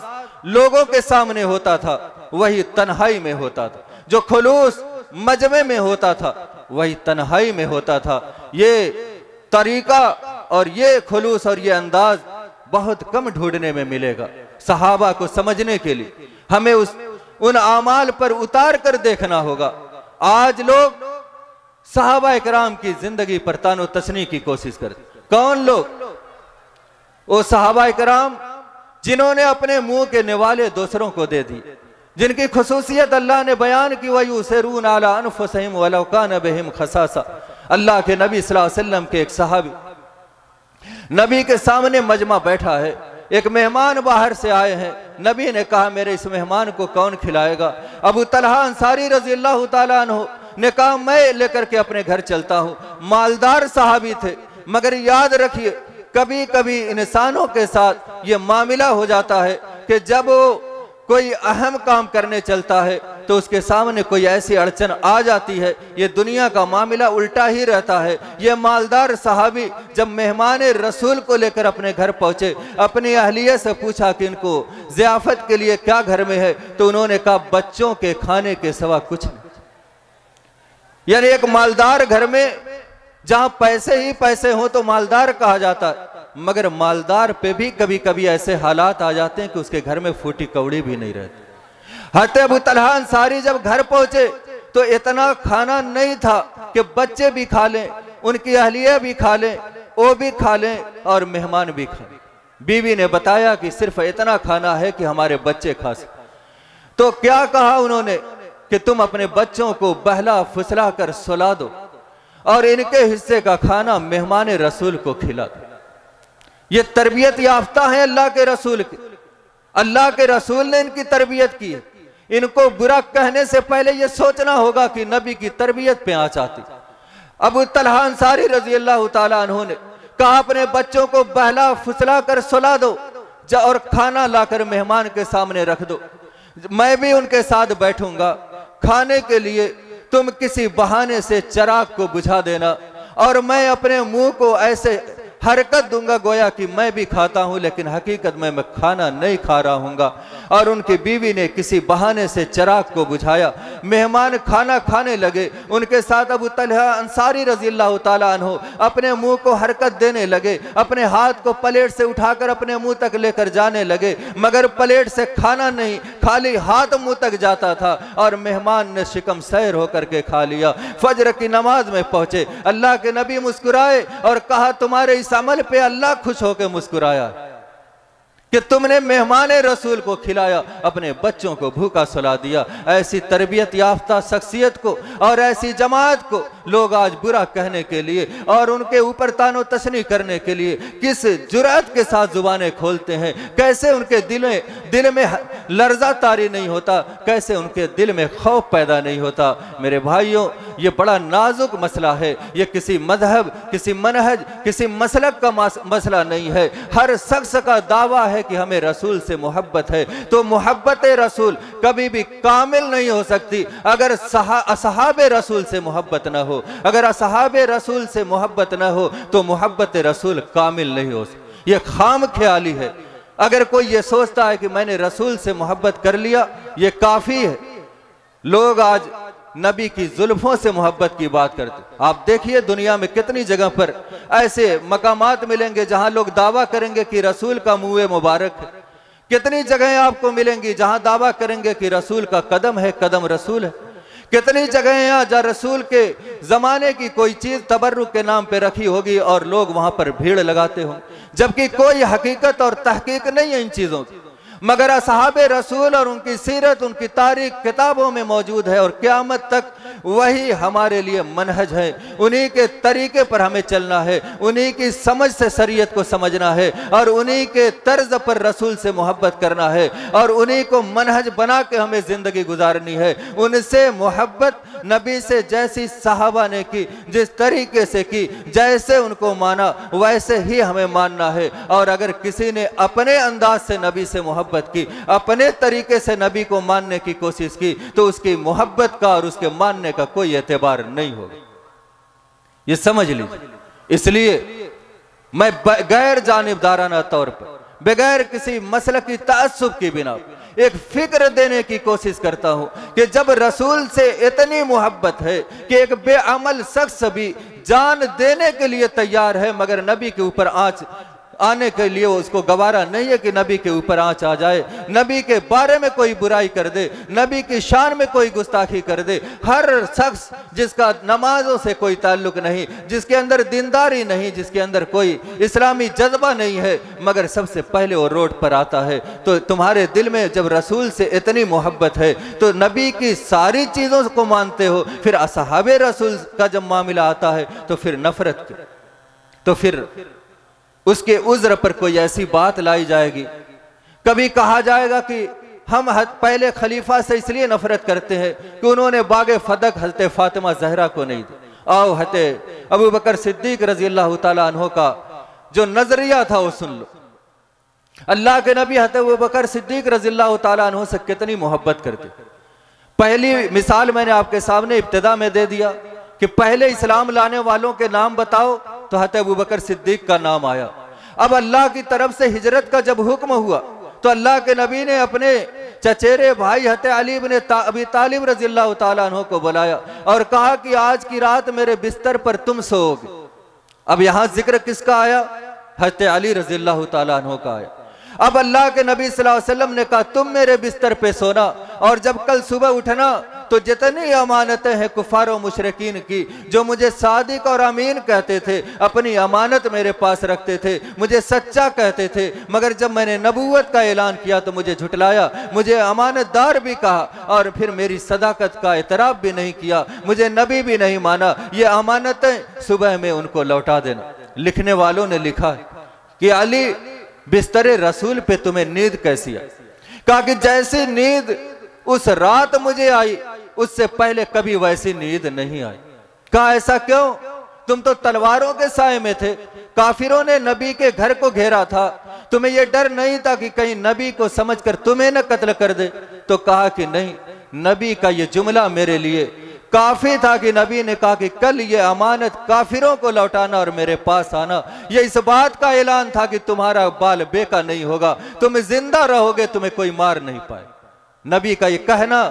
लोगों के सामने होता था वही तन्हाई में होता था। जो खुलूस मजमे में होता था वही तन्हाई में होता था। ये तरीका और ये खुलूस और ये अंदाज बहुत कम ढूंढने में मिलेगा। सहाबा को समझने के लिए हमें उन आमाल पर उतार कर देखना होगा। आज लोग सहाबा इकराम की जिंदगी पर तानो तशनी की कोशिश करते। कौन लोग? वो सहाबा इकराम जिन्होंने अपने मुंह के निवाले दूसरों को दे दी, जिनकी खुसूसियत अल्लाह ने बयान की, वयुसिरून अला अनफुसिहिम वलौ कान बिहिम खसासा। अल्लाह के नबी सल्लल्लाहु अलैहि वसल्लम के एक सहाबी, नबी के सामने मजमा बैठा है, एक मेहमान बाहर से आए हैं। नबी ने कहा मेरे इस मेहमान को कौन खिलाएगा? अबू तलहा अंसारी रज़ी अल्लाह ताला अन्हु ने कहा मैं लेकर के अपने घर चलता हूँ। मालदार सहाबी थे, मगर याद रखिए कभी कभी इंसानों के साथ ये मामला हो जाता है कि जब वो कोई अहम काम करने चलता है तो उसके सामने कोई ऐसी अड़चन आ जाती है। ये दुनिया का मामला उल्टा ही रहता है। ये मालदार सहाबी जब मेहमान रसूल को लेकर अपने घर पहुंचे, अपनी अहलिया से पूछा कि इनको ज़ियाफत के लिए क्या घर में है, तो उन्होंने कहा बच्चों के खाने के सिवा कुछ नहीं। यानी एक मालदार घर में जहां पैसे ही पैसे हो तो मालदार कहा जाता है, मगर मालदार पे भी कभी कभी ऐसे हालात आ जाते हैं कि उसके घर में फूटी कौड़ी भी नहीं रहती। हज़रत अबू तलहा अंसारी जब घर पहुंचे तो इतना खाना नहीं था कि बच्चे भी खा लें, उनकी अहलिया भी खा लें, वो भी खा लें और मेहमान भी खा लें। बीवी ने बताया कि सिर्फ इतना खाना है कि हमारे बच्चे खा सकें। तो क्या कहा उन्होंने कि तुम अपने बच्चों को बहला फुसला कर सुला दो और इनके हिस्से का खाना मेहमान रसूल को खिला दो। ये तरबियत याफ्ता है अल्लाह के रसूल की। अल्लाह के रसूल ने इनकी तरबियत की है। इनको बुरा कहने से पहले ये सोचना होगा कि नबी की तरबियत पे आँच आती। अबू तलहा अंसारी रजी अल्लाह ताला अन्हु ने कहा अपने बच्चों को बहला फुसला कर सुला दो और खाना लाकर मेहमान के सामने रख दो। मैं भी उनके साथ बैठूंगा खाने के लिए। तुम किसी बहाने से चिराग को बुझा देना और मैं अपने मुंह को ऐसे हरकत दूंगा गोया कि मैं भी खाता हूं, लेकिन हकीकत में मैं खाना नहीं खा रहा हूंगा। और उनकी बीवी ने किसी बहाने से चिराग को बुझाया, मेहमान खाना खाने लगे। उनके साथ अबू तलहा अंसारी रजी अल्लाह ताला अन्हु अपने मुंह को हरकत देने लगे, अपने हाथ को प्लेट से उठाकर अपने मुंह तक लेकर जाने लगे, मगर प्लेट से खाना नहीं, खाली हाथ मुंह तक जाता था। और मेहमान ने शिकम सैर होकर के खा लिया। फजर की नमाज में पहुंचे, अल्लाह के नबी मुस्कुराए और कहा तुम्हारे इस अमल पे अल्लाह खुश होकर मुस्कुराया कि तुमने मेहमान रसूल को खिलाया, अपने बच्चों को भूखा सुला दिया। ऐसी तरबियत याफ्ता शख्सियत को और ऐसी जमात को लोग आज बुरा कहने के लिए और उनके ऊपर तानो तशनी करने के लिए किस जुर्अत के साथ जुबानें खोलते हैं। कैसे उनके दिल में लर्जा तारी नहीं होता, कैसे उनके दिल में खौफ पैदा नहीं होता। मेरे भाइयों, ये बड़ा नाजुक मसला है। ये किसी मजहब, किसी मनहज, किसी मसलक का मसला नहीं है। हर शख्स का दावा है कि हमें रसूल से मोहब्बत है, तो मोहब्बत रसूल कभी भी कामिल नहीं हो सकती अगर असहाबे रसूल से मोहब्बत ना हो। अगर असहाबे रसूल से मोहब्बत ना हो तो मोहब्बत रसूल कामिल नहीं हो सकती। ये खाम ख्याली है। अगर कोई ये सोचता है कि मैंने रसूल से मोहब्बत कर लिया, ये काफी है। लोग आज नबी की जुल्फों से मोहब्बत की बात करते। आप देखिए दुनिया में कितनी जगह पर ऐसे मकामात मिलेंगे जहां लोग दावा करेंगे कि रसूल का मुँह मुबारक है। कितनी जगहें आपको मिलेंगी जहां दावा करेंगे कि रसूल का कदम है, कदम रसूल है। कितनी जगहें हैं जहां रसूल के जमाने की कोई चीज तबर्रुक के नाम पे रखी होगी और लोग वहां पर भीड़ लगाते हों, जबकि कोई हकीकत और तहकीक नहीं है इन चीजों की। मगर असहाबे रसूल और उनकी सीरत, उनकी तारीख किताबों में मौजूद है और क़यामत तक वही हमारे लिए मनहज है। उन्हीं के तरीके पर हमें चलना है, उन्हीं की समझ से शरीयत को समझना है और उन्हीं के तर्ज पर रसूल से मोहब्बत करना है और उन्हीं को मनहज बना के हमें जिंदगी गुजारनी है। उनसे मोहब्बत नबी से जैसी सहाबा ने की, जिस तरीके से की, जैसे उनको माना वैसे ही हमें मानना है। और अगर किसी ने अपने अंदाज से नबी से मोहब्बत की, अपने तरीके से नबी को मानने की कोशिश की, तो उसकी मोहब्बत का और उसके मानने का कोई एतबार नहीं होगा। ये समझ लीजिए। इसलिए मैं गैर जानिबदाराना तौर पर, बगैर किसी मसले की ताज्जुब की बिना एक फिक्र देने की कोशिश करता हूं कि जब रसूल से इतनी मोहब्बत है कि एक बेअमल शख्स भी जान देने के लिए तैयार है, मगर नबी के ऊपर आंच आने के लिए उसको गवारा नहीं है कि नबी के ऊपर आंच आ जाए, नबी के बारे में कोई बुराई कर दे, नबी की शान में कोई गुस्ताखी कर दे। हर शख्स जिसका नमाजों से कोई ताल्लुक नहीं, जिसके अंदर दीनदारी नहीं, जिसके अंदर कोई इस्लामी जज्बा नहीं है, मगर सबसे पहले वो रोड पर आता है। तो तुम्हारे दिल में जब रसूल से इतनी मोहब्बत है तो नबी की सारी चीज़ों को मानते हो, फिर असहाबे रसूल का जब मामला आता है तो फिर नफरत की, तो फिर उसके उज़्र पर कोई ऐसी बात लाई जाएगी। कभी कहा जाएगा कि हम पहले खलीफा से इसलिए नफरत करते हैं कि उन्होंने बागे फदक हज़रत फातिमा ज़हरा को नहीं दी। आओ हज़रत अबू बकर सिद्दीक रज़ी अल्लाह ताला अन्हो का जो नजरिया था वो सुन लो। अल्लाह के नबी हज़रत अबू बकर सिद्दीक रज़ी अल्लाह ताला अन्हो से कितनी मोहब्बत करते। पहली मिसाल मैंने आपके सामने इब्तिदा में दे दिया कि पहले इस्लाम लाने वालों के नाम बताओ, तो हज़रत अबू बकर सिद्दीक का नाम आया। अब अल्लाह की तरफ से हिजरत का जब हुक्म हुआ तो अल्लाह के नबी ने अपने चचेरे भाई हज़रत अली इब्न अबी तालिब रज़ियल्लाहु ताला अन्हु को बुलाया और कहा कि आज की रात मेरे बिस्तर पर तुम सोओगे। अब यहां जिक्र किसका आया? हज़रत अली रज़ियल्लाहु ताला अन्हु का आया। अब अल्लाह के नबी सल्लल्लाहु अलैहि वसल्लम ने कहा तुम मेरे बिस्तर पे सोना और जब कल सुबह उठना तो जितनी अमानतें हैं कुफार और मुशरिकीन की, जो मुझे सादिक और अमीन कहते थे, अपनी अमानत मेरे पास रखते थे, मुझे सच्चा कहते थे, मगर जब मैंने नबूवत का ऐलान किया तो मुझे झुटलाया, मुझे अमानतदार भी कहा और फिर मेरी सदाकत का एतराफ़ भी नहीं किया, मुझे नबी भी नहीं माना। ये अमानतें सुबह में उनको लौटा देना। लिखने वालों ने लिखा कि अली बिस्तरे रसूल पे तुम्हें नींद कैसी आई? कहा कि जैसी नींद उस रात मुझे आई उससे पहले कभी वैसी नींद नहीं आई। कहा ऐसा क्यों? तुम तो तलवारों के साए में थे, काफिरों ने नबी के घर को घेरा था, तुम्हें यह डर नहीं था कि कहीं नबी को समझकर तुम्हें न कत्ल कर दे? तो कहा कि नहीं, नबी का ये जुमला मेरे लिए काफी था कि नबी ने कहा कि कल ये अमानत काफिरों को लौटाना और मेरे पास आना, ये इस बात का ऐलान था कि तुम्हारा बाल बेका नहीं होगा, तुम जिंदा रहोगे, तुम्हें कोई मार नहीं पाए। नबी का ये कहना,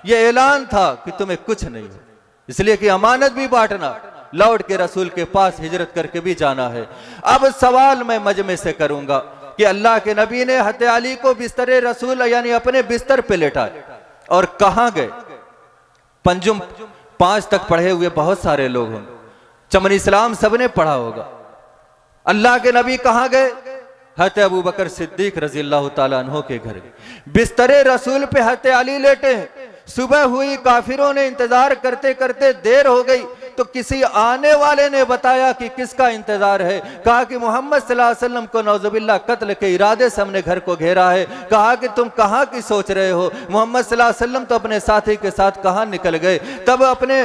ये ऐलान था कि तुम्हें कुछ नहीं हो, इसलिए कि अमानत भी बांटना, लौट के रसूल के पास हिजरत करके भी जाना है। अब सवाल मैं मजमे से करूंगा कि अल्लाह के नबी ने हज़रत अली को बिस्तरे रसूल यानी अपने बिस्तर पे लेटाए और कहां गए? पंजुम 5 तक पढ़े हुए बहुत सारे लोग होंगे, चमन इस्लाम सबने पढ़ा होगा। अल्लाह के नबी कहां गए? हज़रत अबू बकर सिद्दीक रज़ियल्लाहु ताला अन्हु के घर। बिस्तरे रसूल पे हज़रत अली लेटे हैं। सुबह हुई, काफिरों ने इंतजार करते करते देर हो गई तो किसी आने वाले ने बताया कि किसका इंतजार है। कहा कि मोहम्मद सल्लल्लाहु अलैहि वसल्लम को नौजुबिल्लाह कत्ल के इरादे से हमने घर को घेरा है। कहा कि तुम कहाँ की सोच रहे हो? मोहम्मद सल्लल्लाहु अलैहि वसल्लम तो अपने साथी के साथ कहाँ निकल गए। तब अपने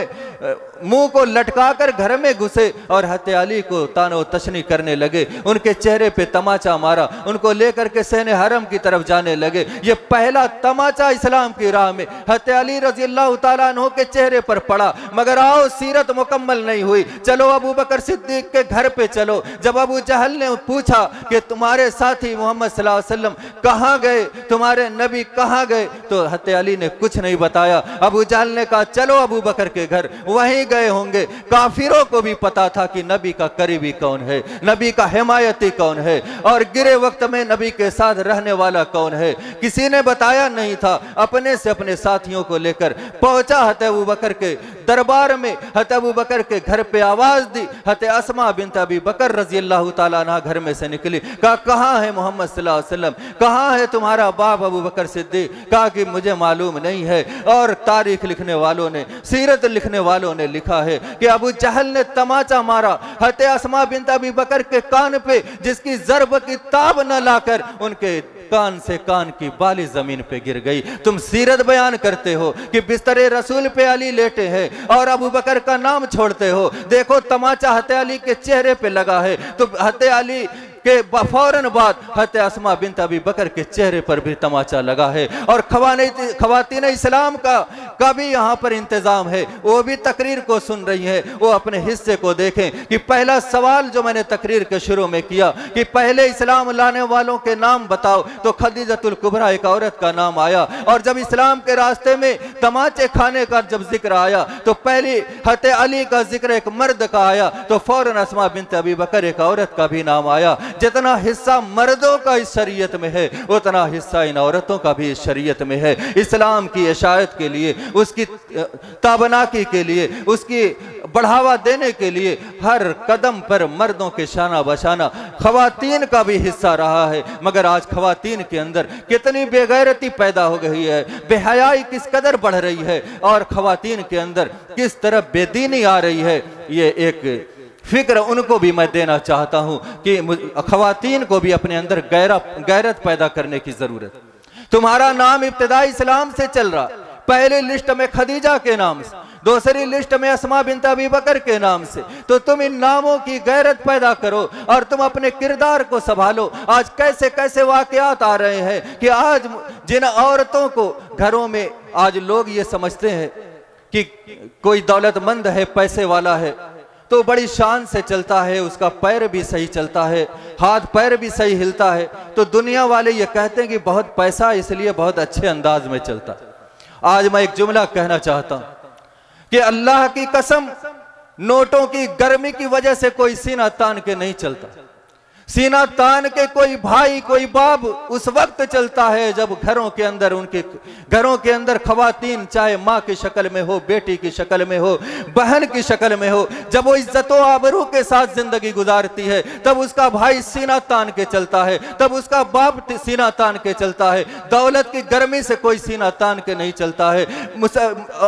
मुंह को लटकाकर घर में घुसे और हज़रत अली को तानो तशनी करने लगे, उनके चेहरे पे तमाचा मारा, उनको लेकर के सहने हरम की तरफ जाने लगे। ये पहला तमाचा इस्लाम की राह में हज़रत अली रज़ी अल्लाह तआला अन्हु के चेहरे पर पड़ा। मगर आओ, सीरत मुकम्मल नहीं हुई। चलो अबू बकर सिद्दीक के घर पे चलो। जब अबू जहल ने पूछा कि तुम्हारे साथी मोहम्मद सल्लल्लाहु अलैहि वसल्लम कहाँ गए, तुम्हारे नबी कहाँ गए, तो हज़रत अली ने कुछ नहीं बताया। अबू जहल ने कहा चलो अबू बकर के घर, वहीं गए होंगे। काफिरों को भी पता था कि नबी का करीबी कौन है, नबी का हिमायती कौन है, और गिरे वक्त में नबी के साथ रहने वाला कौन है, किसी ने बताया नहीं था। अपने से अपने साथियों को लेकर पहुंचा हज़रत अबू बकर के दरबार में। हज़रत अबू बकर के घर पे आवाज दी। हज़रत अस्मा बिन्त अबी बकर रजी अल्लाह तआला अन्हा घर में से निकली। कहा कहाँ है मोहम्मद सल्लल्लाहु अलैहि वसल्लम, कहाँ है तुम्हारा बाप अबू बकर सिद्दीक? कहा कि मुझे मालूम नहीं है। और तारीख लिखने वालों ने, सीरत लिखने वालों ने लिखा है कि अबू जहल ने तमाचा मारा हज़रत अस्मा बिन्त अबी बकर के कान पे, जिसकी ज़र्ब की ताब न लाकर उनके कान से कान की बाली जमीन पे गिर गई। तुम सीरत बयान करते हो कि बिस्तरे रसूल पे अली लेटे हैं और अबू बकर का नाम छोड़ते हो। देखो तमाचा हज़रत अली के चेहरे पे लगा है, तो हज़रत अली के फौरन बाद हज़रत अस्मा बिन्त अबी बकर के चेहरे पर भी तमाचा लगा है। और खवातीन इस्लाम का भी यहाँ पर इंतजाम है, वो भी तकरीर को सुन रही है। वो अपने हिस्से को देखें कि पहला सवाल जो मैंने तकरीर के शुरू में किया कि पहले इस्लाम लाने वालों के नाम बताओ, तो खदीजतुल कुबरा एक औरत का नाम आया। और जब इस्लाम के रास्ते में तमाचे खाने का जब जिक्र आया, तो पहले हज़रत अली का जिक्र एक मर्द का आया, तो फौरन अस्मा बिन्त अबी बकर एक औरत का भी नाम आया। जितना हिस्सा मर्दों का इस शरीयत में है, उतना हिस्सा इन औरतों का भी इस शरीयत में है। इस्लाम की इशाअत के लिए, उसकी ताबनाकी के लिए, उसकी बढ़ावा देने के लिए हर कदम पर मर्दों के शाना बशाना खवातीन का भी हिस्सा रहा है। मगर आज खवातीन के अंदर कितनी बेगैरती पैदा हो गई है, बेहयाई किस कदर बढ़ रही है, और खवातीन के अंदर किस तरह बेदीनी आ रही है। ये एक फिक्र उनको भी मैं देना चाहता हूं कि खवातीन को भी अपने अंदर गैरत पैदा करने की जरूरत। तुम्हारा नाम इब्तिदाई इस्लाम से चल रहा, पहले लिस्ट में खदीजा के नाम से, दूसरी लिस्ट में अस्मा बिन्त अबी बकर के नाम से। तो तुम इन नामों की गैरत पैदा करो और तुम अपने किरदार को संभालो। आज कैसे कैसे वाकयात आ रहे हैं कि आज जिन औरतों को घरों में, आज लोग ये समझते हैं कि कोई दौलतमंद है, पैसे वाला है, तो बड़ी शान से चलता है, उसका पैर भी सही चलता है, हाथ पैर भी सही हिलता है, तो दुनिया वाले ये कहते हैं कि बहुत पैसा, इसलिए बहुत अच्छे अंदाज में चलता है। आज मैं एक जुमला कहना चाहता हूं कि अल्लाह की कसम, नोटों की गर्मी की वजह से कोई सीना तान के नहीं चलता। सीना तान के कोई भाई, कोई बाप उस वक्त चलता है जब घरों के अंदर, उनके घरों के अंदर खवातीन, चाहे माँ की शक्ल में हो, बेटी की शक्ल में हो, बहन की शक्ल में हो, जब वो इज्जत व आबरू के साथ जिंदगी गुजारती है, तब उसका भाई सीना तान के चलता है, तब उसका बाप सीना तान के चलता है। दौलत की गर्मी से कोई सीना तान के नहीं चलता है।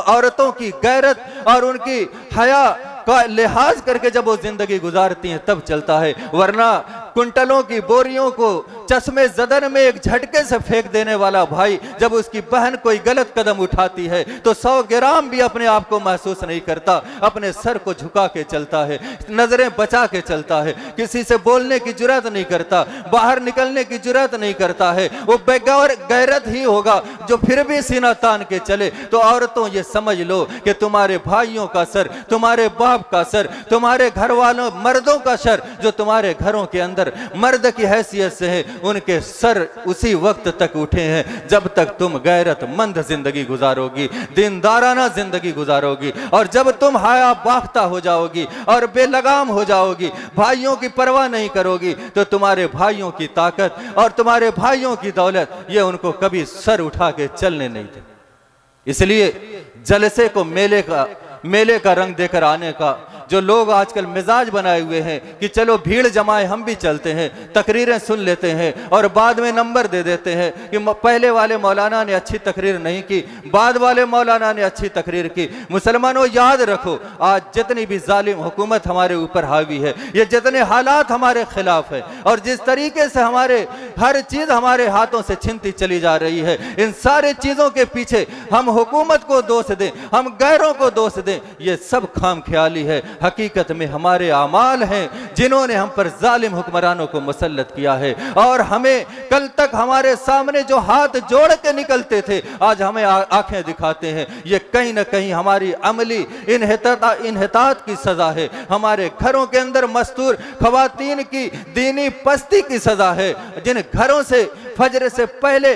औरतों की गैरत और उनकी हया का लिहाज करके जब वो जिंदगी गुजारती हैं तब चलता है, वरना कुंटलों की बोरियों को चश्मे जदन में एक झटके से फेंक देने वाला भाई जब उसकी बहन कोई गलत कदम उठाती है तो 100 ग्राम भी अपने आप को महसूस नहीं करता, अपने सर को झुका के चलता है, नजरें बचा के चलता है, किसी से बोलने की जुर्रत नहीं करता, बाहर निकलने की जुर्रत नहीं करता है। वो बेगैर गैरत ही होगा जो फिर भी सीना तान के चले। तो औरतों ये समझ लो कि तुम्हारे भाइयों का सर, तुम्हारे बाप का सर, तुम्हारे घर वालों मर्दों का सर जो तुम्हारे घरों के अंदर मर्द की हैसियत से है, उनके सर उसी वक्त तक उठे हैं जब तक तुम गैरतमंद जिंदगी गुजारोगी, दीनदाराना जिंदगी गुजारोगी। और जब तुम हाया बाख्ता हो जाओगी और बेलगाम हो जाओगी, भाइयों की परवाह नहीं करोगी, तो तुम्हारे भाइयों की ताकत और तुम्हारे भाइयों की दौलत ये उनको कभी सर उठा के चलने नहीं देती। इसलिए जलसे को मेले का रंग देकर आने का जो लोग आजकल मिजाज बनाए हुए हैं कि चलो भीड़ जमाए हम भी चलते हैं, तकरीरें सुन लेते हैं और बाद में नंबर दे देते हैं कि पहले वाले मौलाना ने अच्छी तकरीर नहीं की, बाद वाले मौलाना ने अच्छी तकरीर की। मुसलमानों याद रखो, आज जितनी भी जालिम हुकूमत हमारे ऊपर हावी है, ये जितने हालात हमारे खिलाफ है और जिस तरीके से हमारे हर चीज हमारे हाथों से छिनती चली जा रही है, इन सारे चीजों के पीछे हम हुकूमत को दोष दें, हम गैरों को दोष दें, ये सब खाम ख्याली है। हकीकत में हमारे आमाल हैं जिन्होंने हम पर जालिम हुक्मरानों को मुसल्लत किया है। और हमें कल तक हमारे सामने जो हाथ जोड़ के निकलते थे, आज हमें आंखें दिखाते हैं। ये कहीं ना कहीं हमारी अमली इन्हितात की सजा है, हमारे घरों के अंदर मस्तूर खवातीन की दीनी पस्ती की सजा है। जिन घरों से फजर से पहले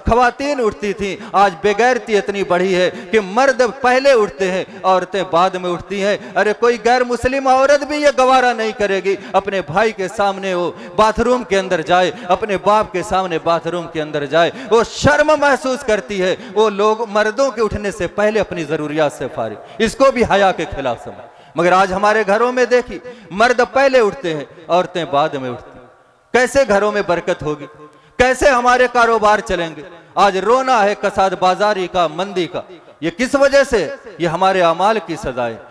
खवातीन उठती थी, आज बेगैरती इतनी बढ़ी है कि मर्द पहले उठते हैं, औरतें बाद में उठती हैं। अरे कोई गैर मुस्लिम औरत भी ये गवारा नहीं करेगी अपने भाई के सामने वो बाथरूम के अंदर जाए, अपने बाप के सामने बाथरूम के अंदर जाए, वो शर्म महसूस करती है। वो लोग मर्दों के उठने से पहले अपनी जरूरियात से फारिग, इसको भी हया के खिलाफ समझ। मगर आज हमारे घरों में देखी, मर्द पहले उठते हैं, औरतें बाद में उठती। कैसे घरों में बरकत होगी, कैसे हमारे कारोबार चलेंगे? आज रोना है कसाद बाजारी का, मंदी का। ये किस वजह से? ये हमारे अमाल की सजा है।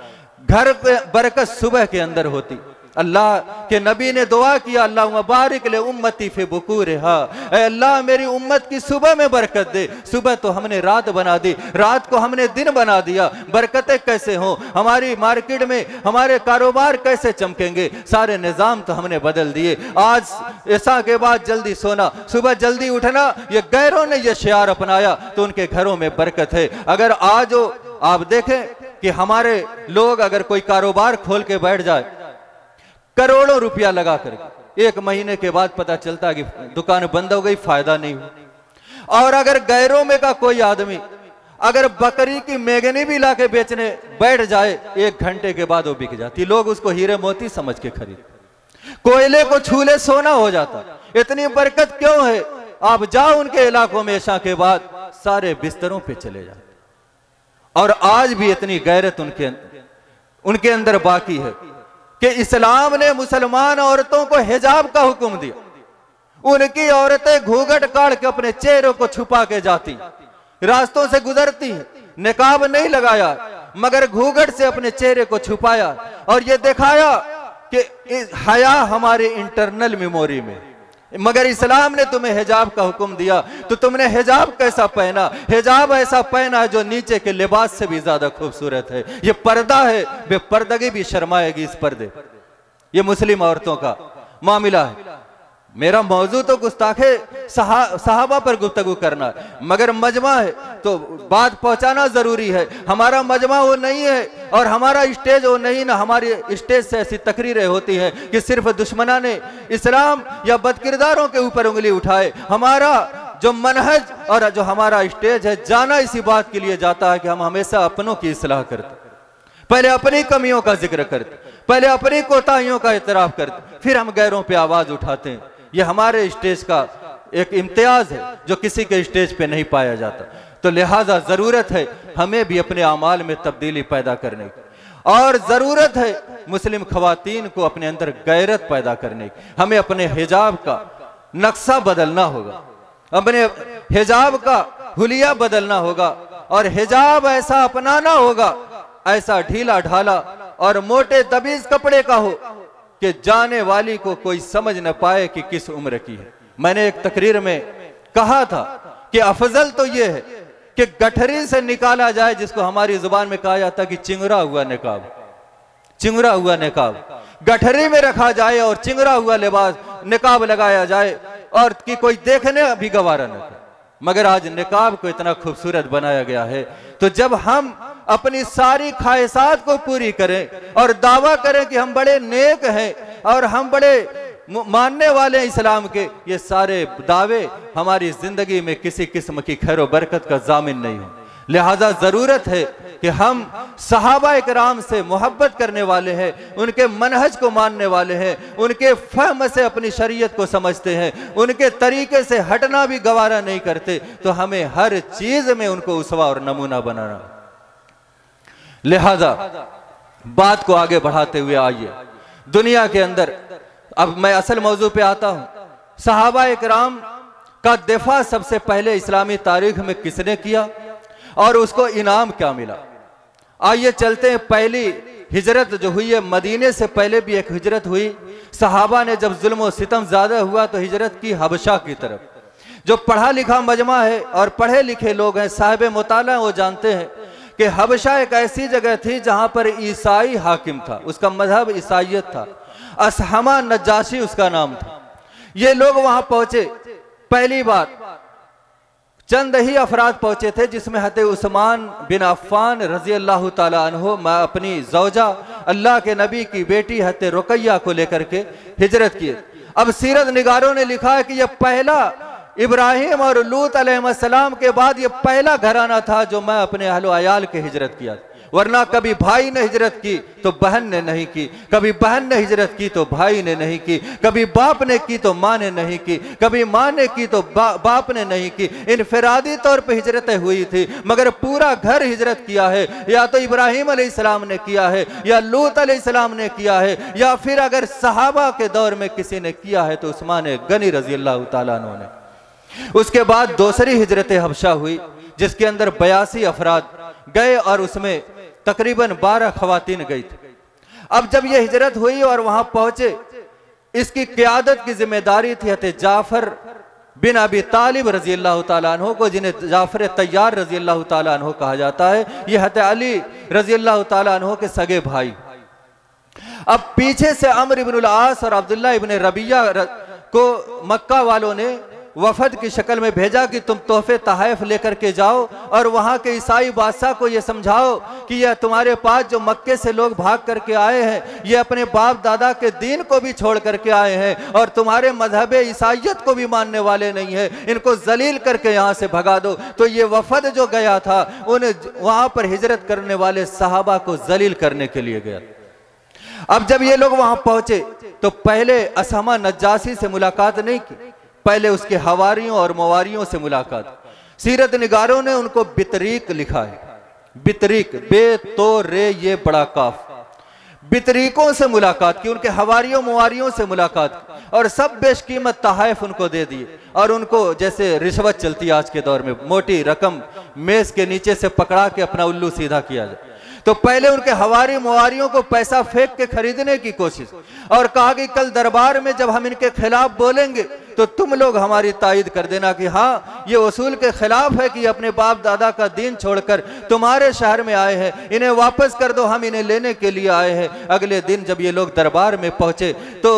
घर पे बरकत सुबह के अंदर होती। अल्लाह के नबी ने दुआ किया, अल्लाह मुबारिक ले उम्मती फी बुकूरिहा, ऐ अल्लाह मेरी उम्मत की सुबह में बरकत दे। सुबह तो हमने रात बना दी, रात को हमने दिन बना दिया। बरकतें कैसे हों? हमारी मार्केट में हमारे कारोबार कैसे चमकेंगे? सारे निज़ाम तो हमने बदल दिए। आज ऐसा के बाद जल्दी सोना, सुबह जल्दी उठना, ये गैरों ने ये शियार अपनाया तो उनके घरों में बरकत है। अगर आज आप देखें कि हमारे लोग अगर कोई कारोबार खोल के बैठ जाए, करोड़ों रुपया लगा कर, एक महीने के बाद पता चलता कि दुकान बंद हो गई, फायदा नहीं हुआ। और अगर गैरों में का कोई आदमी अगर बकरी की मेगनी भी लाके बेचने बैठ जाए, 1 घंटे के बाद वो बिक जाती। लोग उसको हीरे मोती समझ के खरीद, कोयले को छूले सोना हो जाता। इतनी बरकत क्यों है? आप जाओ उनके इलाकों में, ऐशा के बाद सारे बिस्तरों पे चले जाते। और आज भी इतनी गैरत उनके अंदर बाकी है कि इस्लाम ने मुसलमान औरतों को हिजाब का हुक्म दिया। उनकी औरतें घूंघट काट के अपने चेहरों को छुपा के जाती, रास्तों से गुजरती है, निकाब नहीं लगाया मगर घूंघट से अपने चेहरे को छुपाया और ये दिखाया कि हया हमारे इंटरनल मेमोरी में। मगर इस्लाम ने तुम्हें हिजाब का हुक्म दिया तो तुमने हिजाब कैसा पहना? हिजाब ऐसा पहना जो नीचे के लिबास से भी ज्यादा खूबसूरत है। ये पर्दा है, बेपर्दगी भी शर्माएगी इस पर्दे। ये मुस्लिम औरतों का मामला है। मेरा मौजू तो गुस्ताखे सहाबा पर गुफ्तगू करना, मगर मजमा है तो बात पहुंचाना जरूरी है। हमारा मजमा वो नहीं है और हमारा स्टेज वो नहीं ना। हमारी स्टेज से ऐसी तकरीरें होती हैं कि सिर्फ दुश्मना ने इस्लाम या बदकिरदारों के ऊपर उंगली उठाए। हमारा जो मनहज और जो हमारा स्टेज है, जाना इसी बात के लिए जाता है कि हम हमेशा अपनों की इस्लाह करते, पहले अपनी कमियों का जिक्र करते, पहले अपनी कोताहियों का इतराफ करते, फिर हम गैरों पे आवाज उठाते हैं। ये हमारे स्टेज का एक इम्तियाज है जो किसी के स्टेज पे नहीं पाया जाता। तो लिहाजा जरूरत है हमें भी अपने अमाल में तब्दीली पैदा करने की, और जरूरत है मुस्लिम खवातीन को अपने अंदर गैरत पैदा करने की। हमें अपने हिजाब का नक्शा बदलना होगा, अपने हिजाब का हुलिया बदलना होगा और हिजाब ऐसा अपनाना होगा, ऐसा ढीला ढाला और मोटे दबीज कपड़े का हो कि जाने वाली को कोई समझ न पाए कि किस उम्र की है। मैंने एक तकरीर में कहा था कि अफजल तो यह है कि गठरी से निकाला जाए, जिसको हमारी जुबान में कहा जाता कि चिंगरा हुआ निकाब, चिंगरा हुआ निकाब गठरी में रखा जाए और चिंगरा हुआ लिबास निकाब लगाया जाए और कि कोई देखने भी गवारा न करे। मगर आज निकाब को इतना खूबसूरत बनाया गया है। तो जब हम अपनी सारी ख्वाहिशात को पूरी करें और दावा करें कि हम बड़े नेक हैं और हम बड़े मानने वाले हैं इस्लाम के, ये सारे दावे हमारी जिंदगी में किसी किस्म की खैर व बरकत का जामिन नहीं हो। लिहाजा जरूरत है कि हम सहाबा इकराम से मोहब्बत करने वाले हैं, उनके मनहज को मानने वाले हैं, उनके फहम से अपनी शरीयत को समझते हैं, उनके तरीके से हटना भी गवारा नहीं करते। तो हमें हर चीज में उनको उसवा और नमूना बनाना। लिहाजा बात को आगे बढ़ाते हुए आइए दुनिया के अंदर, अब मैं असल मौजू पे आता हूं। सहाबा इकराम का दिफा सबसे पहले इस्लामी तारीख में किसने किया और उसको इनाम क्या मिला? आइए चलते हैं। पहली हिजरत जो हुई है, मदीने से पहले भी एक हिजरत हुई। सहाबा ने जब जुल्म और सितम ज्यादा हुआ तो हिजरत की हबशा की तरफ। जो पढ़ा लिखा मजमा है और पढ़े लिखे लोग हैं, साहिब मुताला, वो जानते हैं कि हबशा एक ऐसी जगह थी जहां पर ईसाई हाकिम था, उसका मजहब ईसाइयत था। असहमा नजाशी उसका नाम था। ये लोग वहां पहुंचे, पहली बार चंद ही अफराद पहुंचे थे, जिसमें हज़रत उस्मान बिन अफ़्फ़ान रजी अल्लाह ताला अन्हो, मैं अपनी ज़ौजा अल्लाह के नबी की बेटी हज़रत रुकैया को लेकर के हिजरत किए। अब सीरत निगारों ने लिखा है कि यह पहला इब्राहिम और लूत अलैहिस्सलाम के बाद ये पहला घराना था जो मैं अपने अहलो अयाल के हिजरत किया। वरना कभी भाई ने हिजरत की तो बहन ने नहीं की, कभी बहन ने हिजरत की तो भाई ने नहीं की, कभी बाप ने की तो माँ ने नहीं की, कभी माँ ने की तो बाप ने नहीं की। इनफरादी तौर पे हिजरतें हुई थी, मगर पूरा घर हिजरत किया है। या तो इब्राहिम अलैहिस्सलाम ने किया है, या लूत अलैहिस्सलाम ने किया है, या फिर अगर सहाबा के दौर में किसी ने किया है तो उस्मान गनी रजी अल्लाह ताला अन्हु ने। उसके बाद दूसरी हिजरत हबशा हुई, जिसके अंदर 82 अफराद गए और उसमें तकरीबन 12 खवातीन गई थी। अब जब यह हिजरत हुई और वहां पहुंचे, इसकी क़यादत की जिम्मेदारी थी हज़रत जाफर बिन अबी तालिब रजी अल्लाह ताला अन्हु को, जिन्हें जाफर तैयार रजी अल्लाह ताला अन्हु कहा जाता है। यह हज़रत अली रजी अल्लाह ताला अन्हु के सगे भाई। अब पीछे से अम्र इब्न अल-आस और अब्दुल्ला इब्न रबिया को मक्का वालों ने वफद की शक्ल में भेजा कि तुम तोहफे तहफ़ लेकर के जाओ और वहाँ के ईसाई बादशाह को ये समझाओ कि यह तुम्हारे पास जो मक्के से लोग भाग करके आए हैं, ये अपने बाप दादा के दीन को भी छोड़ करके आए हैं और तुम्हारे मजहब ईसाइयत को भी मानने वाले नहीं है, इनको जलील करके यहाँ से भगा दो। तो ये वफद जो गया था, उन वहाँ पर हिजरत करने वाले सहाबा को जलील करने के लिए गया। अब जब ये लोग वहाँ पहुँचे तो पहले असहमा नजाशी से मुलाकात नहीं की, पहले उसके हवारियों और मवारियों से मुलाकात। सीरत निगारों ने उनको बितरीक लिखा है, बितरीक, बे तो रे ये बड़ा काफ, बितरीकों से मुलाकात की, उनके हवारियों मवारियों से मुलाकात की और सब बेशकीमत तहफ़ उनको दे दिए। और उनको जैसे रिश्वत चलती है आज के दौर में, मोटी रकम मेज के नीचे से पकड़ा के अपना उल्लू सीधा किया जाए, तो पहले उनके हवारी मुवारियों को पैसा फेंक के खरीदने की कोशिश, और कहा कि कल दरबार में जब हम इनके खिलाफ बोलेंगे तो तुम लोग हमारी तायद कर देना कि हाँ, ये उसूल के खिलाफ है कि अपने बाप दादा का दीन छोड़कर तुम्हारे शहर में आए हैं, इन्हें वापस कर दो, हम इन्हें लेने के लिए आए हैं। अगले दिन जब ये लोग दरबार में पहुंचे तो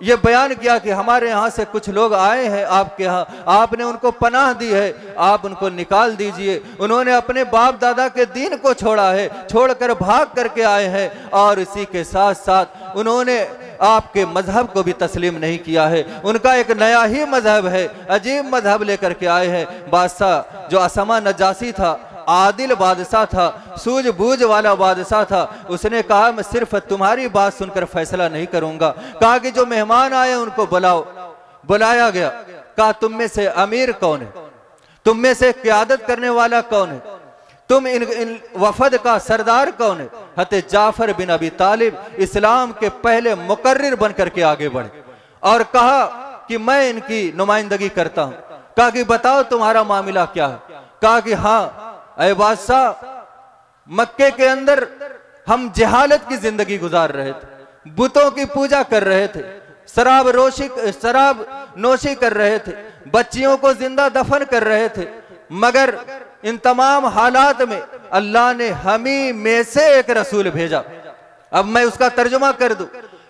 ये बयान किया कि हमारे यहाँ से कुछ लोग आए हैं आपके यहाँ, आपने उनको पनाह दी है, आप उनको निकाल दीजिए। उन्होंने अपने बाप दादा के दीन को छोड़ा है, छोड़कर भाग करके आए हैं, और इसी के साथ साथ उन्होंने आपके मजहब को भी तस्लीम नहीं किया है। उनका एक नया ही मजहब है, अजीब मजहब लेकर के आए हैं। बादशाह जो असमा नजासी था, आदिल बादशाह था, सूझबूझ वाला बादशाह था, उसने कहा मैं सिर्फ तुम्हारी बात सुनकर फैसला नहीं करूंगा। कहा कि जो मेहमान आए उनको बुलाओ। बुलाया गया। कहा तुम में से अमीर कौन है, तुम में से क़यादत करने वाला कौन है, तुम इन वफद का सरदार कौन है? हज़रत जाफर बिन अबी तालिब इस्लाम के पहले मुकर्रिर बन करके आगे बढ़े और कहा कि मैं इनकी नुमाइंदगी करता हूं। कहा कि बताओ तुम्हारा मामला क्या है? कहा कि हाँ ऐ बादशाह, मक्के के अंदर हम जहालत की जिंदगी गुजार रहे थे, बुतों की पूजा कर रहे थे, शराब नोशी कर रहे थे, बच्चियों को जिंदा दफन कर रहे थे, मगर इन तमाम हालात में अल्लाह ने हमी में से एक रसूल भेजा। अब मैं उसका तर्जुमा कर दूं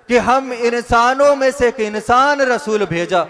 कि हम इंसानों में से एक इंसान रसूल भेजा,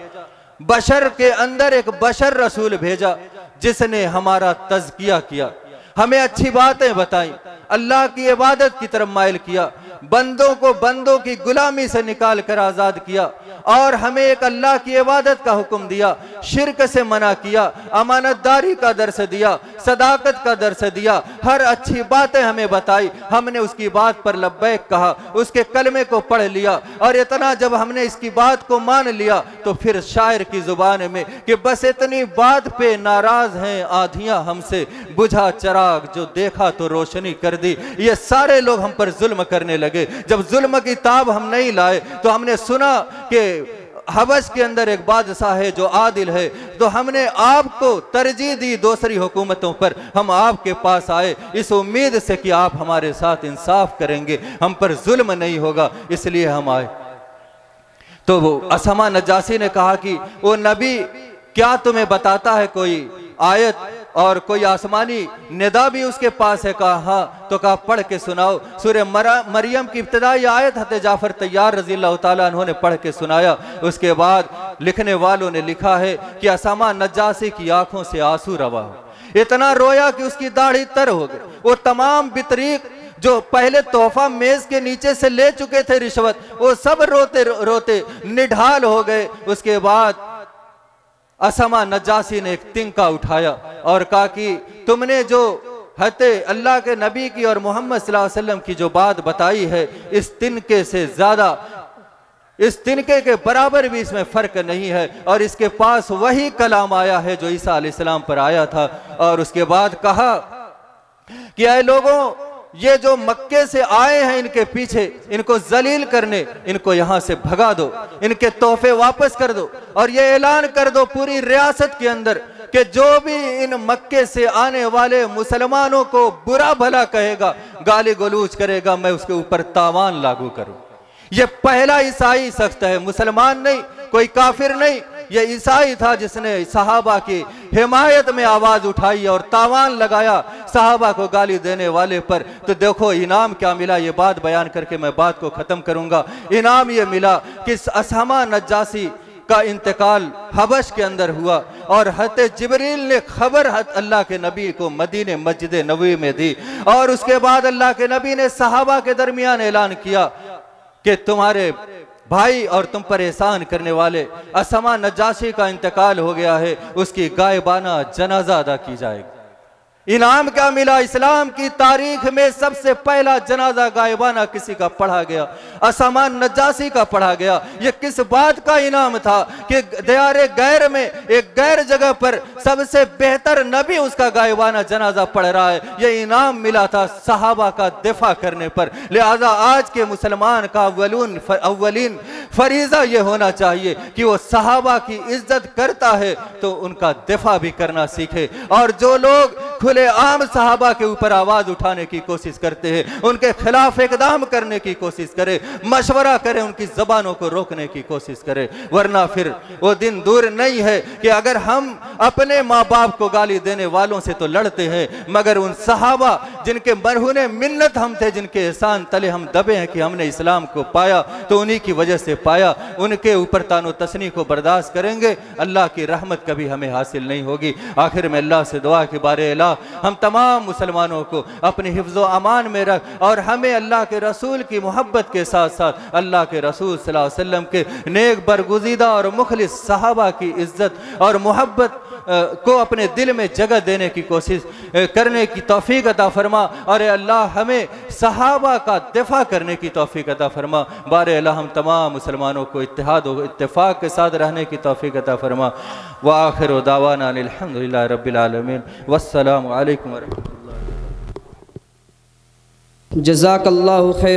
बशर के अंदर एक बशर रसूल भेजा, जिसने हमारा तज़किया किया, हमें अच्छी बातें बताई, अल्लाह की इबादत की तरफ माइल किया, बंदों को बंदों की गुलामी से निकाल कर आजाद किया, और हमें एक अल्लाह की इबादत का हुक्म दिया शिरक से मना किया, अमानतदारी का दर्स दिया, सदाकत का दर्स दिया, हर अच्छी बातें हमें बताई, हमने उसकी बात पर लब्बैक कहा, उसके कलमे को पढ़ लिया। और इतना जब हमने इसकी बात को मान लिया तो फिर शायर की जुबान में कि बस इतनी बात पे नाराज हैं आधियां हमसे, बुझा चिराग जो देखा तो रोशनी कर दी। ये सारे लोग हम पर जुल्म करने लगे। जब जुल्म की ताब हम नहीं लाए तो हमने सुना कि हबश के अंदर एक बादशाह है जो आदिल है, तो हमने आपको तरजीह दी दूसरी हुकूमतों पर। हम आपके पास आए इस उम्मीद से कि आप हमारे साथ इंसाफ करेंगे, हम पर जुल्म नहीं होगा, इसलिए हम आए। तो वो असमा नजासी ने कहा कि वो नबी क्या तुम्हें बताता है कोई आयत और कोई आसमानी निदा भी उसके पास है? कहा हाँ। तो कहा पढ़ के सुनाओ। सूरह मरियम की इब्तिदाई आयत हज़रत जाफर तैयार रज़ी अल्लाह ताला अन्हु ने पढ़ के सुनाया। उसके बाद लिखने वालों ने लिखा है कि असमा नजासी की आंखों से आंसू रवा हो, इतना रोया कि उसकी दाढ़ी तर हो गई। वो तमाम बितरीक जो पहले तोहफा मेज के नीचे से ले चुके थे रिश्वत, वो सब रोते रोते निढाल हो गए। उसके बाद असमा नजासी ने एक तिनका उठाया और कहा कि तुमने जो हते अल्लाह के नबी की और मोहम्मद सल्लल्लाहु अलैहि वसल्लम की जो बात बताई है, इस तिनके से ज्यादा, इस तिनके के बराबर भी इसमें फर्क नहीं है। और इसके पास वही कलाम आया है जो ईसा अलैहिस्सलाम पर आया था। और उसके बाद कहा कि ऐ लोगों, ये जो मक्के से आए हैं इनके पीछे, इनको जलील करने, इनको यहां से भगा दो, इनके तोहफे वापस कर दो। और ये ऐलान कर दो पूरी रियासत के अंदर कि जो भी इन मक्के से आने वाले मुसलमानों को बुरा भला कहेगा, गाली गलूज करेगा, मैं उसके ऊपर तावान लागू करूं। ये पहला ईसाई शख्स है, मुसलमान नहीं, कोई काफिर नहीं, ये ईसाई था जिसने सहाबा की हिमायत में आवाज उठाई और तावान लगाया सहाबा को गाली देने वाले पर। तो देखो इनाम क्या मिला, ये बात बयान करके मैं बात को खत्म करूंगा। इनाम ये मिला कि असमा नजासी का इंतकाल हबश के अंदर हुआ और हज़रत जिब्रील ने खबर अल्लाह के नबी को मदीने मस्जिद नबवी में दी। और उसके बाद अल्लाह के नबी ने सहाबा के दरमियान ऐलान किया कि तुम्हारे भाई और तुम पर एहसान करने वाले असमा नजाशी का इंतकाल हो गया है, उसकी गायबाना जनाजा अदा की जाएगी। इनाम क्या मिला? इस्लाम की तारीख में सबसे पहला जनाजा गायबाना किसी का पढ़ा गया, असमा नजाशी का पढ़ा गया। ये किस बात का इनाम था कि दयारे गैर में एक गैर जगह पर सबसे बेहतर नबी उसका गायबाना जनाजा पढ़ रहा है। ये इनाम मिला था सहाबा का दिफा करने पर। लिहाजा आज के मुसलमान का अव्वलीन फरीजा ये होना चाहिए कि वो सहाबा की इज्जत करता है तो उनका दिफा भी करना सीखे। और जो लोग खुले आम सहाबा के ऊपर आवाज उठाने की कोशिश करते हैं, उनके खिलाफ इकदाम करने की कोशिश करे, मशवरा करे, उनकी जबानों को रोकने की कोशिश करे, वरना फिर वो दिन दूर नहीं है कि अगर हम अपने माँ बाप को गाली देने वालों से तो लड़ते हैं, मगर उन सहाबा जिनके मरहूने मिन्नत हम थे, जिनके एहसान तले हम दबे हैं कि हमने इस्लाम को पाया तो उन्हीं की वजह से पाया, उनके ऊपर तानो तसनी को बर्दाश्त करेंगे, अल्लाह की रहमत कभी हमें हासिल नहीं होगी। आखिर में अल्लाह से दुआ के बारे अल्लाह हम तमाम मुसलमानों को अपने हिफ्ज़ो अमान में रख और हमें अल्लाह के रसूल की मोहब्बत के साथ साथ अल्लाह के रसूल सल्लल्लाहु अलैहि वसल्लम के नेक बरगुज़ीदा और मुखलिस सहाबा की इज्जत और मोहब्बत को अपने दिल में जगह देने की कोशिश करने की तौफीक अता फरमा। और अल्लाह हमें सहाबा का दिफा करने की तौफीक अता फरमा। बारे अल्लाह हम तमाम मुसलमानों को इत्तेहाद और इत्तेफाक के साथ रहने की तौफीक अता फरमा। व आखिर दावाना अल्हम्दुलिल्लाहि रब्बिल आलमीन। वस्सलामु अलैकुम व रहमतुल्लाह। जज़ाकल्लाहु खैर।